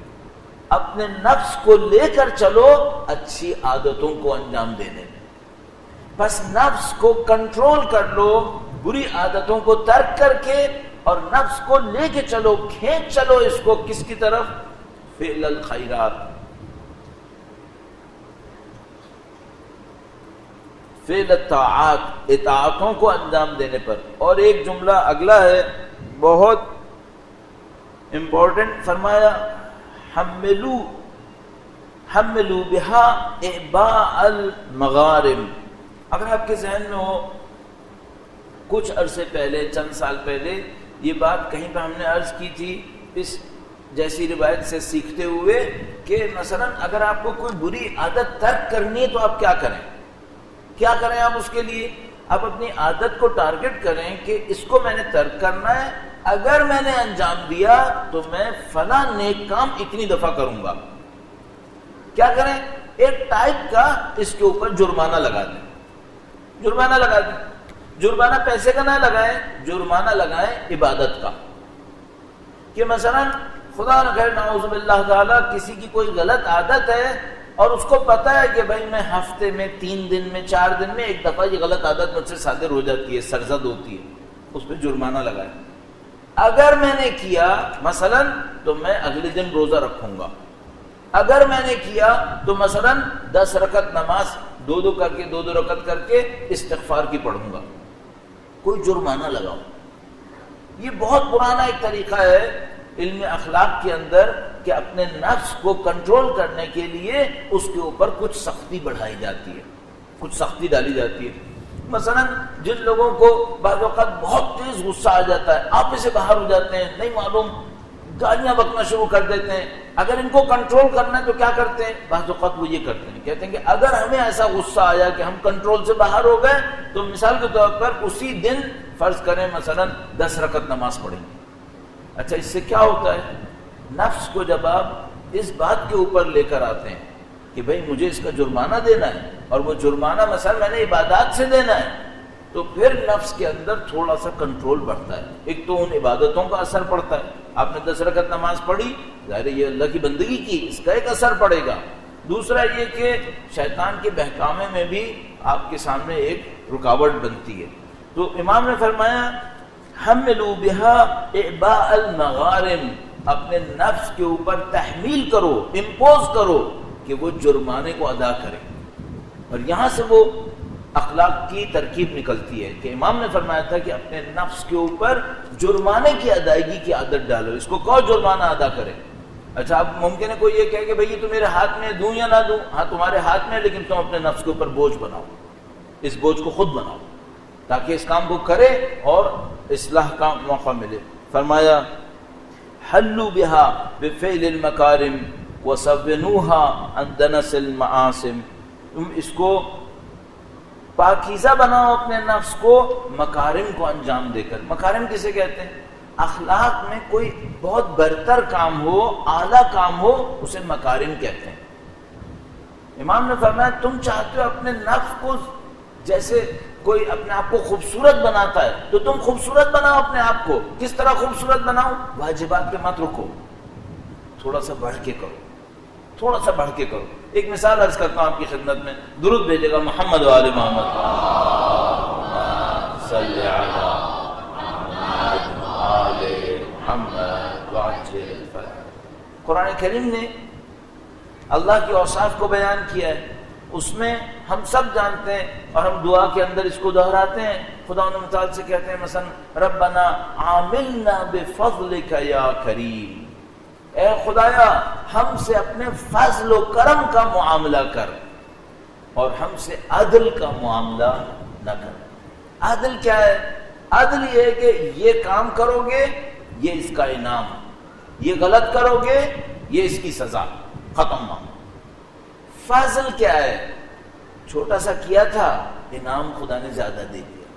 اپنے نفس کو لے کر چلو اچھی عادتوں کو انجام دینے میں، بس نفس کو کنٹرول کر لو بری عادتوں کو ترک کر کے، اور نفس کو لے کے چلو، کھینچ چلو اس کو کس کی طرف؟ فعل الخیرات، فعل الطاعات، اطاعتوں کو انجام دینے پر۔ اور ایک جملہ اگلا ہے بہت امپورٹنٹ، فرمایا حملوا بہا اعباء المغارم۔ اگر آپ کے ذہن میں ہو کچھ عرصے پہلے، چند سال پہلے یہ بات کہیں پہ ہم نے عرض کی تھی اس جیسی روایت سے سیکھتے ہوئے کہ مثلا اگر آپ کو کوئی بری عادت ترک کرنی ہے تو آپ کیا کریں؟ کیا کریں آپ اس کے لیے؟ آپ اپنی عادت کو ٹارگٹ کریں کہ اس کو میں نے ترک کرنا ہے، اگر میں نے انجام دیا تو میں فلاں نیک کام اتنی دفعہ کروں گا، کیا کریں؟ ایک ٹائپ کا اس کے اوپر جرمانہ لگا دیں. جرمانہ لگا دیں. جرمانہ پیسے کا نہ لگائیں، جرمانہ لگائیں عبادت کا. کہ مثلا خدا نہ کرے نعوذ باللہ تعالیٰ کسی کی کوئی غلط عادت ہے اور اس کو پتا ہے کہ بھائی میں ہفتے میں 3 دن میں 4 دن میں ایک دفعہ یہ غلط عادت مجھ سے صادر ہو جاتی ہے، سرزد ہوتی ہے، اس پہ جرمانہ لگائیں. اگر میں نے کیا مثلا تو میں اگلے دن روزہ رکھوں گا. اگر میں نے کیا تو مثلا 10 رکعت نماز 2 کر کے 2 رکعت کر کے استغفار کی پڑھوں گا. کوئی جرمانہ لگاؤ. یہ بہت پرانا ایک طریقہ ہے علم اخلاق کے اندر کہ اپنے نفس کو کنٹرول کرنے کے لیے اس کے اوپر کچھ سختی بڑھائی جاتی ہے، کچھ سختی ڈالی جاتی ہے. مثلا جن لوگوں کو بعض اوقات بہت تیز غصہ آ جاتا ہے، آپ سے باہر ہو جاتے ہیں، نہیں معلوم گالیاں بکنا شروع کر دیتے ہیں، اگر ان کو کنٹرول کرنا ہے تو کیا کرتے ہیں؟ بعض اوقات وہ یہ کرتے ہیں، کہتے ہیں کہ اگر ہمیں ایسا غصہ آیا کہ ہم کنٹرول سے باہر ہو گئے تو مثال کے طور پر اسی دن فرض کریں مثلا 10 رکعت نماز پڑھیں گے. اچھا اس سے کیا ہوتا ہے؟ نفس کو جب آپ اس بات کے اوپر لے کر آتے ہیں کہ بھئی مجھے اس کا جرمانہ دینا ہے اور وہ جرمانہ مثلا میں نے عبادات سے دینا ہے، تو پھر نفس کے اندر تھوڑا سا کنٹرول بڑھتا ہے. ایک تو ان عبادتوں کا اثر پڑتا ہے، آپ نے 10 رکعت نماز پڑھی، ظاہر ہے یہ اللہ کی بندگی کی، اس کا ایک اثر پڑے گا. دوسرا یہ کہ شیطان کے بہکامے میں بھی آپ کے سامنے ایک رکاوٹ بنتی ہے. تو امام نے فرمایا حملوا بها اعباء المغارم، اپنے نفس کے اوپر تحمیل کرو، امپوز کرو کہ وہ جرمانے کو ادا کرے. اور یہاں سے وہ اخلاق کی ترکیب نکلتی ہے کہ امام نے فرمایا تھا کہ اپنے نفس کے اوپر جرمانے کی ادائیگی کی عادت ڈالو. اس کو کون جرمانہ ادا کرے؟ اچھا اب ممکن ہے کوئی یہ کہے کہ بھئی یہ تو میرے ہاتھ میں دوں یا نہ دوں. ہاں تمہارے ہاتھ میں، لیکن تم اپنے نفس کے اوپر بوجھ بناؤ، اس بوجھ کو خود بناؤ تاکہ اس کام کو کرے اور اصلاح کا موقع ملے. فرمایا حلوا بها بفعل المکارم وصونوها عن دنس المعاصم، تم اس کو پاکیزہ بناؤ اپنے نفس کو مکارم کو انجام دے کر. مکارم کسے کہتے ہیں؟ اخلاق میں کوئی بہت برتر کام ہو، اعلیٰ کام ہو، اسے مکارم کہتے ہیں. امام نے فرمایا تم چاہتے ہو اپنے نفس کو، جیسے کوئی اپنے آپ کو خوبصورت بناتا ہے تو تم خوبصورت بناؤ اپنے آپ کو. کس طرح خوبصورت بناؤ؟ واجبات پہ مت رکو، تھوڑا سا بڑھ کے کرو، تھوڑا سا بڑھ کے کرو. ایک مثال عرض کرتا ہوں آپ کی خدمت میں، درود بھیجے گا محمد و آل محمد صلی علی آل محمد وعجل الفرج. قرآن کریم نے اللہ کی اوصاف کو بیان کیا ہے، اس میں ہم سب جانتے ہیں اور ہم دعا کے اندر اس کو دہراتے ہیں. خدا ان مثال سے کہتے ہیں مثلا ربنا عاملنا بفضلک یا کریم، اے خدایا ہم سے اپنے فضل و کرم کا معاملہ کر اور ہم سے عدل کا معاملہ نہ کر. عدل کیا ہے؟ عدل یہ ہے کہ یہ کام کرو گے یہ اس کا انعام، یہ غلط کرو گے یہ اس کی سزا، ختم معاملہ. فضل کیا ہے؟ چھوٹا سا کیا تھا، انعام خدا نے زیادہ دے دیا.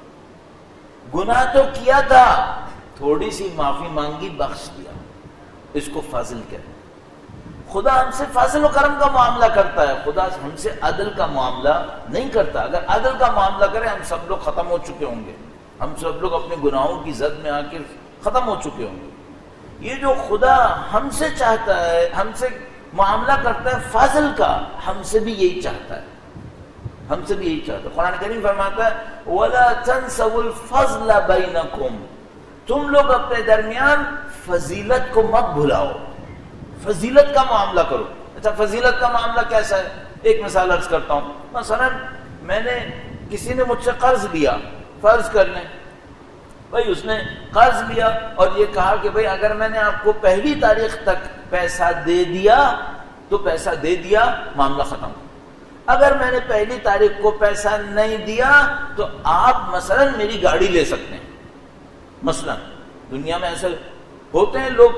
گناہ تو کیا تھا، تھوڑی سی معافی مانگی، بخش دیا. اس کو فضل کہتے ہیں. خدا ہم سے فضل و کرم کا معاملہ کرتا ہے، خدا ہم سے عدل کا معاملہ نہیں کرتا. اگر عدل کا معاملہ کرے ہم سب لوگ ختم ہو چکے ہوں گے، ہم سب لوگ اپنے گناہوں کی زد میں آ کے ختم ہو چکے ہوں گے. یہ جو خدا ہم سے چاہتا ہے، ہم سے معاملہ کرتا ہے فضل کا، ہم سے بھی یہی چاہتا ہے، ہم سے بھی یہی چاہتا ہے. قرآن کریم فرماتا ہے وَلَا تَنْسَوُا الْفَضْلَ بَيْنَكُمْ، تم لوگ اپنے درمیان فضیلت کو مت بھلاؤ، فضیلت کا معاملہ کرو. اچھا فضیلت کا معاملہ کیسا ہے؟ ایک مثال عرض کرتا ہوں. مثلا میں نے، کسی نے مجھ سے قرض لیا، فرض کر لیں بھائی اس نے قرض لیا اور یہ کہا کہ بھائی اگر میں نے آپ کو 1 تاریخ تک پیسہ دے دیا تو پیسہ دے دیا، معاملہ ختم. اگر میں نے 1 تاریخ کو پیسہ نہیں دیا تو آپ مثلا میری گاڑی لے سکتے ہیں. مثلا دنیا میں ایسے ہوتے ہیں، لوگ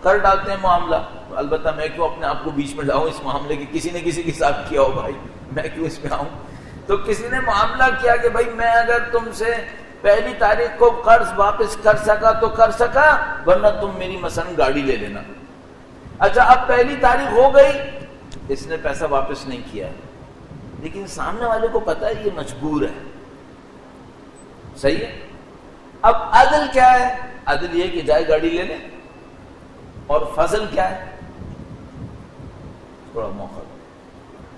کر ڈالتے ہیں معاملہ. البتہ میں کیوں اپنے آپ کو بیچ میں لاؤں اس معاملے کی، کسی نے کسی کے ساتھ کیا ہو بھائی، میں کیوں اس میں آؤں. تو کسی نے معاملہ کیا کہ بھائی میں اگر تم سے 1 تاریخ کو قرض واپس کر سکا تو کر سکا، ورنہ تم میری مثلا گاڑی لے لینا. اچھا اب 1 تاریخ ہو گئی، اس نے پیسہ واپس نہیں کیا، لیکن سامنے والے کو پتا ہے یہ مجبور ہے، صحیح ہے۔ اب عدل کیا ہے؟ عدل یہ کہ جائے گاڑی لے لے، اور فضل کیا ہے؟ تھوڑا موقع،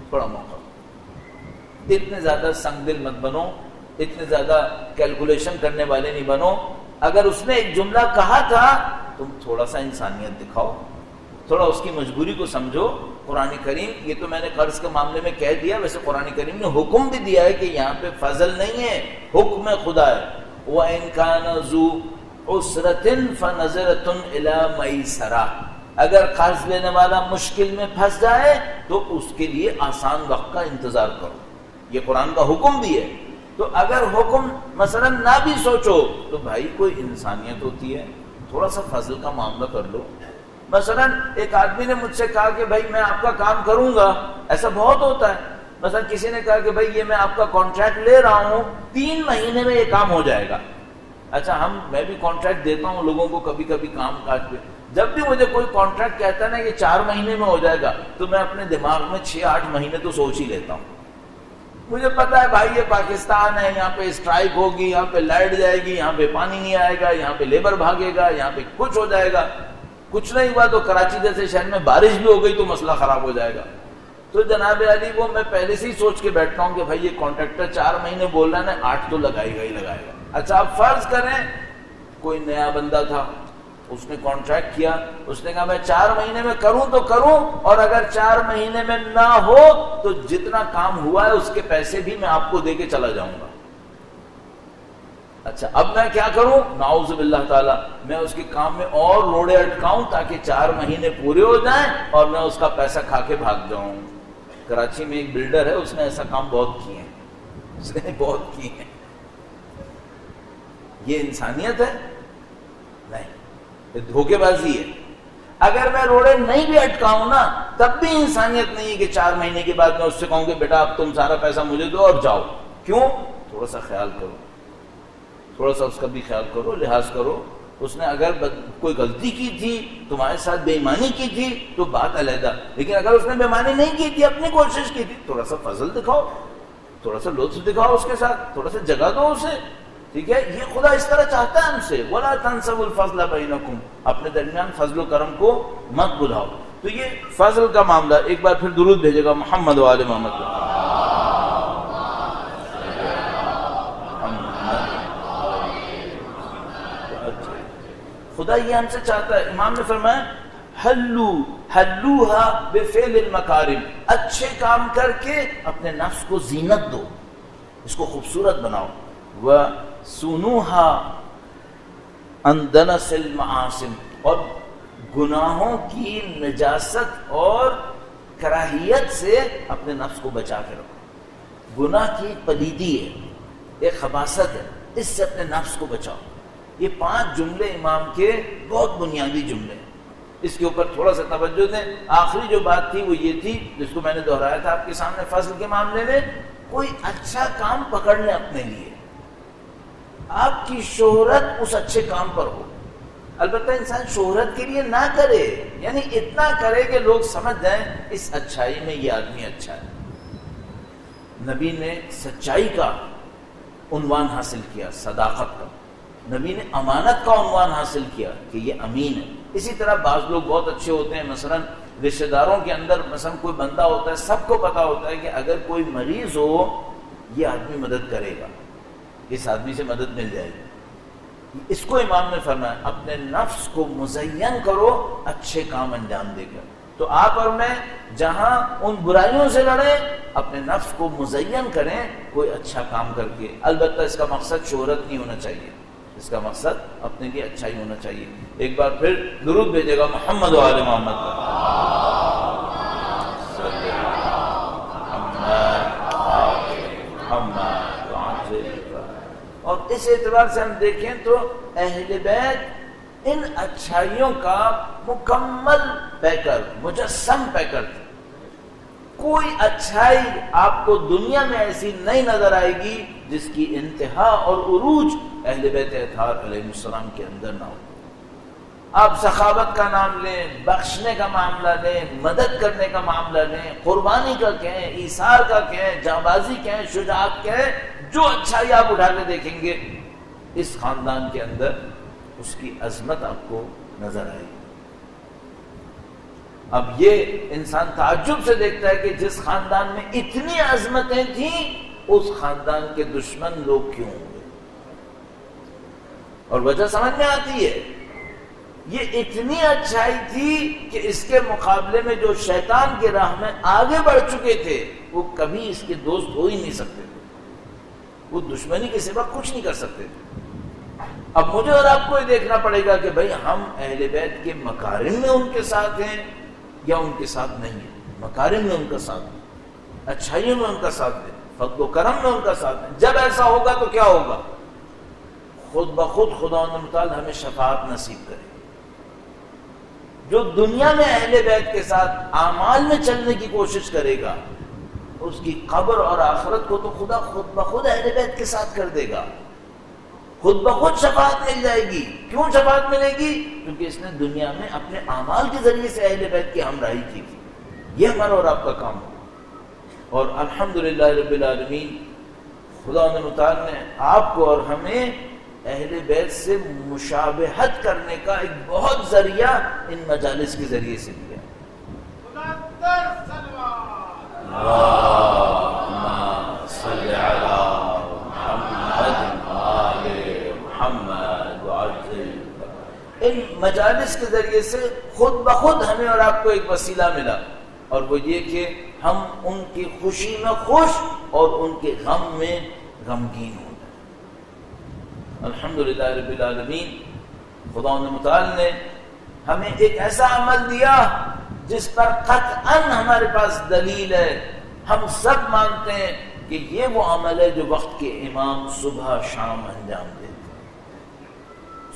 تھوڑا موقع۔ اتنے زیادہ سنگ دل مت بنو، اتنے زیادہ کیلکولیشن کرنے والے نہیں بنو۔ اگر اس نے ایک جملہ کہا تھا، تم تھوڑا سا انسانیت دکھاؤ، تھوڑا اس کی مجبوری کو سمجھو۔ قرآن کریم، یہ تو میں نے قرض کے معاملے میں کہہ دیا، ویسے قرآن کریم نے حکم بھی دیا ہے کہ یہاں پہ فضل نہیں ہے، حکم خدا ہے۔ وَإِن كَانَ ذُو عُسْرَةٍ فَنَظِرَةٌ إِلَىٰ مَيْسَرَةٍ، اگر قرض لینے والا مشکل میں پھنس جائے تو اس کے لیے آسان وقت کا انتظار کرو، یہ قرآن کا حکم بھی ہے۔ تو اگر حکم مثلا نہ بھی سوچو تو بھائی کوئی انسانیت ہوتی ہے، تھوڑا سا فضل کا معاملہ کر لو۔ مثلا ایک آدمی نے مجھ سے کہا کہ بھائی میں آپ کا کام کروں گا، ایسا بہت ہوتا ہے۔ مثلا کسی نے کہا کہ بھائی یہ میں آپ کا کانٹریکٹ لے رہا ہوں، 3 مہینے میں یہ کام ہو جائے گا۔ اچھا میں بھی کانٹریکٹ دیتا ہوں لوگوں کو کبھی کبھی کام کاج پہ، جب بھی مجھے کوئی کانٹریکٹ کہتا ہے نا یہ 4 مہینے میں ہو جائے گا، تو میں اپنے دماغ میں 6-8 مہینے تو سوچ ہی لیتا ہوں۔ مجھے پتا ہے بھائی یہ پاکستان ہے، یہاں پہ اسٹرائک ہوگی، یہاں پہ لائٹ جائے گی، یہاں پہ پانی نہیں آئے گا، یہاں پہ لیبر بھاگے گا، یہاں پہ کچھ ہو جائے گا، کچھ نہیں ہوا تو کراچی جیسے شہر میں بارش بھی ہو گئی تو مسئلہ خراب ہو جائے گا۔ تو جناب علی وہ میں پہلے سے ہی سوچ کے بیٹھتا ہوں کہ بھائی یہ کانٹریکٹر 4 مہینے بول رہا ہے نا، 8 تو لگائے گا ہی لگائے گا۔ اچھا آپ فرض کریں کوئی نیا بندہ تھا، اس نے کانٹریکٹ کیا، اس نے کہا میں 4 مہینے میں کروں تو کروں، اور اگر 4 مہینے میں نہ ہو تو جتنا کام ہوا ہے اس کے پیسے بھی میں آپ کو دے کے چلا جاؤں گا۔ اچھا اب میں کیا کروں؟ نعوذ باللہ تعالی، میں اس کے کام میں اور روڑے اٹکاؤں تاکہ 4 مہینے پورے ہو جائیں اور میں اس کا پیسہ کھا کے بھاگ جاؤں۔ کراچی میں ایک بلڈر ہے، اس نے ایسا کام بہت کیے ہیں، اس نے بہت کیے ہیں۔ یہ انسانیت ہے؟ نہیں، یہ دھوکے بازی ہے۔ اگر میں روڑے نہیں بھی اٹکاؤں نا تب بھی انسانیت نہیں ہے کہ 4 مہینے کے بعد میں اس سے کہوں کہ بیٹا اب تم سارا پیسہ مجھے دو اور جاؤ۔ کیوں؟ تھوڑا سا خیال کرو، تھوڑا سا اس کا بھی خیال کرو، لحاظ کرو۔ اس نے اگر کوئی غلطی کی تھی، تمہارے ساتھ بے ایمانی کی تھی تو بات علیحدہ، لیکن اگر اس نے بے ایمانی نہیں کی تھی، اپنی کوشش کی تھی، تھوڑا سا فضل دکھاؤ، تھوڑا سا لطف دکھاؤ اس کے ساتھ، تھوڑا سا جگہ دو اسے، ٹھیک ہے؟ یہ خدا اس طرح چاہتا ہے ہم سے، وَلَا تَنْسَوُا الْفَضْلَ بَيْنَكُمْ، اپنے درمیان فضل و کرم کو مت بھلاؤ۔ تو یہ فضل کا معاملہ۔ ایک بار پھر درود بھیجے گا محمد و آل محمد۔ خدا یہ ہم سے چاہتا ہے۔ امام نے فرمایا حلوہا بفعل المکارم، اچھے کام کر کے اپنے نفس کو زینت دو، اس کو خوبصورت بناؤ۔ وَسُنُوہا عَنْ دَنَسِ الْمَعَاصِمِ، اور گناہوں کی نجاست اور کراہیت سے اپنے نفس کو بچا کے رکھو۔ گناہ کی پلیدی ہے، ایک خباثت ہے، اس سے اپنے نفس کو بچاؤ۔ یہ 5 جملے امام کے بہت بنیادی جملے، اس کے اوپر تھوڑا سا توجہ دیں۔ آخری جو بات تھی وہ یہ تھی جس کو میں نے دہرایا تھا آپ کے سامنے، فضل کے معاملے میں کوئی اچھا کام پکڑ لیں اپنے لیے، آپ کی شہرت اس اچھے کام پر ہو۔ البتہ انسان شہرت کے لیے نہ کرے، یعنی اتنا کرے کہ لوگ سمجھ جائیں اس اچھائی میں یہ آدمی اچھا ہے۔ نبی نے سچائی کا عنوان حاصل کیا، صداقت کا۔ نبی نے امانت کا عنوان حاصل کیا کہ یہ امین ہے۔ اسی طرح بعض لوگ بہت اچھے ہوتے ہیں، مثلا رشتہ داروں کے اندر مثلا کوئی بندہ ہوتا ہے، سب کو پتا ہوتا ہے کہ اگر کوئی مریض ہو یہ آدمی مدد کرے گا، اس آدمی سے مدد مل جائے گی۔ اس کو امام نے فرمایا اپنے نفس کو مزین کرو اچھے کام انجام دے کر۔ تو آپ اور میں جہاں ان برائیوں سے لڑیں، اپنے نفس کو مزین کریں کوئی اچھا کام کر کے۔ البتہ اس کا مقصد شہرت نہیں ہونا چاہیے، اس کا مقصد اپنے لیے اچھائی ہونا چاہیے۔ ایک بار پھر درود بھیجے گا محمد و آل محمد۔ اور اس اعتبار سے ہم دیکھیں تو اہل بیت ان اچھائیوں کا مکمل پیکر، مجسم پیکر تھے۔ کوئی اچھائی آپ کو دنیا میں ایسی نہیں نظر آئے گی جس کی انتہا اور عروج اہل بیت اطہار علیہ السلام کے اندر نہ ہو۔ آپ سخاوت کا نام لیں، بخشنے کا معاملہ لیں، مدد کرنے کا معاملہ لیں، قربانی کا کہیں، ایثار کا کہیں، جانبازی کہیں، شجاعت کہیں، جو اچھائی آپ اٹھا کے دیکھیں گے اس خاندان کے اندر اس کی عظمت آپ کو نظر آئے گی۔ اب یہ انسان تعجب سے دیکھتا ہے کہ جس خاندان میں اتنی عظمتیں تھیں اس خاندان کے دشمن لوگ کیوں ہوئے، اور وجہ سمجھ میں آتی ہے۔ یہ اتنی اچھائی تھی کہ اس کے مقابلے میں جو شیطان کی راہ میں آگے بڑھ چکے تھے وہ کبھی اس کے دوست ہو ہی نہیں سکتے تھے، وہ دشمنی کے سوا کچھ نہیں کر سکتے تھے۔ اب مجھے اور آپ کو یہ دیکھنا پڑے گا کہ بھئی ہم اہل بیت کے مکارم میں ان کے ساتھ ہیں یا ان کے ساتھ نہیں ہیں۔ مکارم میں ان کا ساتھ ہیں، اچھائیوں میں ان کا ساتھ ہیں، فضل و کرم میں ان کا ساتھ ہیں۔ جب ایسا ہوگا تو کیا ہوگا؟ خود بخود خداوند متعال ہمیں شفاعت نصیب کرے۔ جو دنیا میں اہل بیت کے ساتھ اعمال میں چلنے کی کوشش کرے گا اس کی قبر اور آخرت کو تو خدا خود بخود اہل بیت کے ساتھ کر دے گا، خود بخود شفاعت مل جائے گی۔ کیوں شفاعت ملے گی؟ کیونکہ اس نے دنیا میں اپنے اعمال کے ذریعے سے اہل بیت کی ہمراہی کی تھی۔ یہ ہمارا اور آپ کا کام ہو، اور الحمدللہ رب العالمین خدا متعال نے آپ کو اور ہمیں اہل بیت سے مشابہت کرنے کا ایک بہت ذریعہ ان مجالس کے ذریعے سے دیا۔ اللہم صلی علی محمد آل محمد وعجل۔ ان مجالس کے ذریعے سے خود بخود ہمیں اور آپ کو ایک وسیلہ ملا، اور وہ یہ کہ ہم ان کی خوشی میں خوش اور ان کے غم میں غمگین ہوں۔ الحمدللہ رب العالمین خدا متعال نے ہمیں ایک ایسا عمل دیا جس پر قطعاً ہمارے پاس دلیل ہے، ہم سب مانتے ہیں کہ یہ وہ عمل ہے جو وقت کے امام صبح شام انجام دیتے ہیں،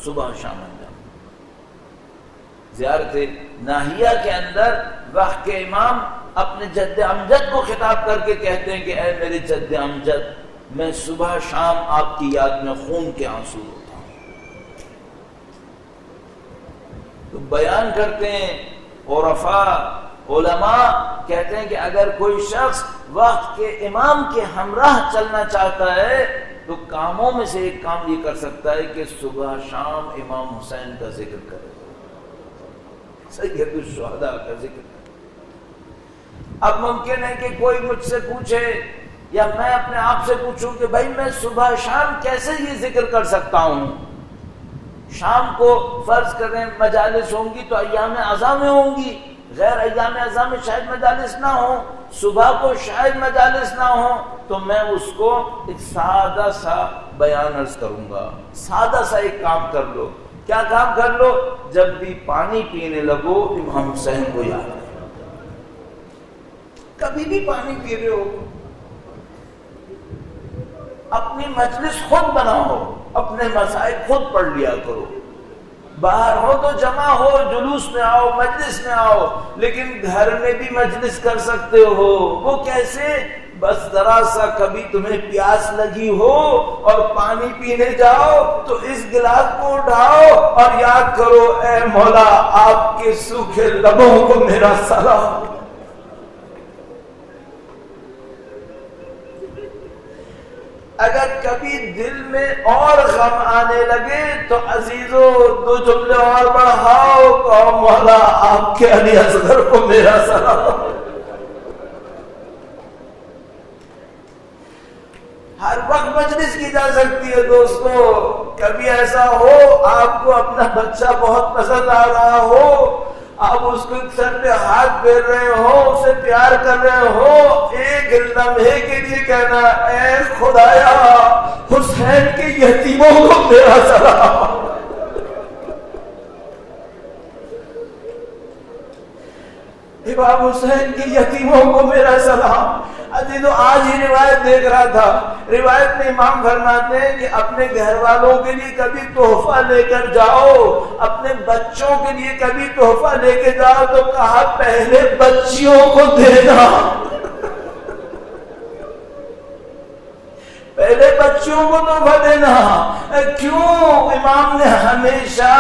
صبح شام انجام۔ زیارت ناہیہ کے اندر وقت کے امام اپنے جد امجد کو خطاب کر کے کہتے ہیں کہ اے میرے جد امجد، میں صبح شام آپ کی یاد میں خون کے آنسو ہوتا ہوں۔ تو بیان کرتے ہیں عرفاء علماء کہتے ہیں کہ اگر کوئی شخص وقت کے امام کے ہمراہ چلنا چاہتا ہے تو کاموں میں سے ایک کام یہ کر سکتا ہے کہ صبح شام امام حسین کا ذکر کرے، سید الشہداء کا ذکر کرے۔ اب ممکن ہے کہ کوئی مجھ سے پوچھے یا میں اپنے آپ سے پوچھوں کہ بھائی میں صبح شام کیسے یہ ذکر کر سکتا ہوں؟ شام کو فرض کریں مجالس ہوں گی تو ایام اعضاء میں ہوں گی، غیر ایام اعضاء میں شاید مجالس نہ ہوں، صبح کو شاید مجالس نہ ہوں، تو میں اس کو ایک سادہ سا بیان عرض کروں گا۔ سادہ سا ایک کام کر لو۔ کیا کام کر لو؟ جب بھی پانی پینے لگو امام حسین کو یاد کرو۔ کبھی بھی پانی پی رہے ہو اپنی مجلس خود بناؤ، اپنے مسائل خود پڑھ لیا کرو۔ باہر ہو تو جمع ہو، جلوس میں آؤ، مجلس میں آؤ، لیکن گھر میں بھی مجلس کر سکتے ہو۔ وہ کیسے؟ بس ذرا سا کبھی تمہیں پیاس لگی ہو اور پانی پینے جاؤ تو اس گلاس کو اٹھاؤ اور یاد کرو اے مولا آپ کے سوکھے لبوں کو میرا سلام۔ اگر کبھی دل میں اور غم آنے لگے تو عزیزو دو جملے اور بڑھاؤ، کہو مولا آپ کے علی اصغر کو میرا سلام۔ ہر وقت مجلس کی جا سکتی ہے دوستو۔ کبھی ایسا ہو آپ کو اپنا بچہ بہت پسند آ رہا ہو، آپ اس کو سر پہ ہاتھ پھیر رہے ہو، اسے پیار کر رہے ہو، ایک لمحے کے لیے کہنا اے خدایا حسین کے یتیموں کو میرا سلام۔ امام حسین کے یتیموں کو میرا سلام۔ عزیزو آج ہی روایت دیکھ رہا تھا، روایت میں امام فرماتے ہیں کہ اپنے گھر والوں کے لیے کبھی تحفہ لے کر جاؤ، اپنے بچوں کے لیے کبھی تحفہ لے کے جاؤ تو کہا پہلے بچیوں کو دینا، پہلے بچیوں کو تحفہ دینا۔ کیوں؟ امام نے ہمیشہ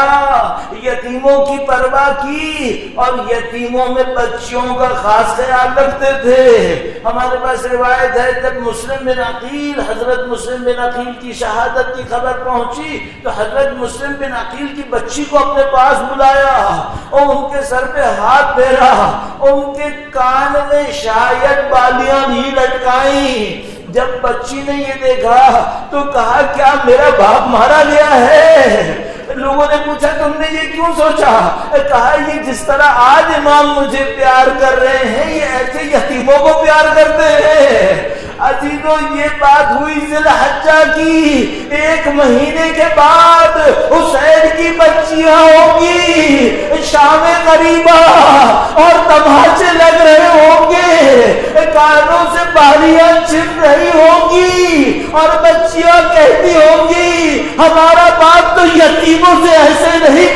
یتیموں کی پرواہ کی اور یتیموں میں بچیوں کا خاص خیال رکھتے تھے۔ ہمارے پاس روایت ہے جب مسلم بن عقیل، حضرت مسلم بن عقیل کی شہادت کی خبر پہنچی تو حضرت مسلم بن عقیل کی بچی کو اپنے پاس بلایا اور ان کے سر پہ ہاتھ پھیرا، ان کے کان میں شاید بالیاں بھی لٹکائیں۔ جب بچی نے یہ دیکھا تو کہا کیا میرا باپ مارا گیا ہے؟ لوگوں نے پوچھا تم نے یہ کیوں سوچا؟ کہا یہ جس طرح آج امام مجھے پیار کر رہے ہیں یہ ایسے یتیموں کو پیار کرتے ہیں۔ عزیزو یہ بات ہوئی ذی الحجہ کی، 1 مہینے کے بعد حسین کی بچیاں ہوں گی، شام قریبہ اور تماشے لگ رہے ہوں گے، کانوں سے بالیاں چھن رہی ہوں گی اور بچیاں کہتی ہوں گی ہمارا باپ تو یتیموں سے ایسے نہیں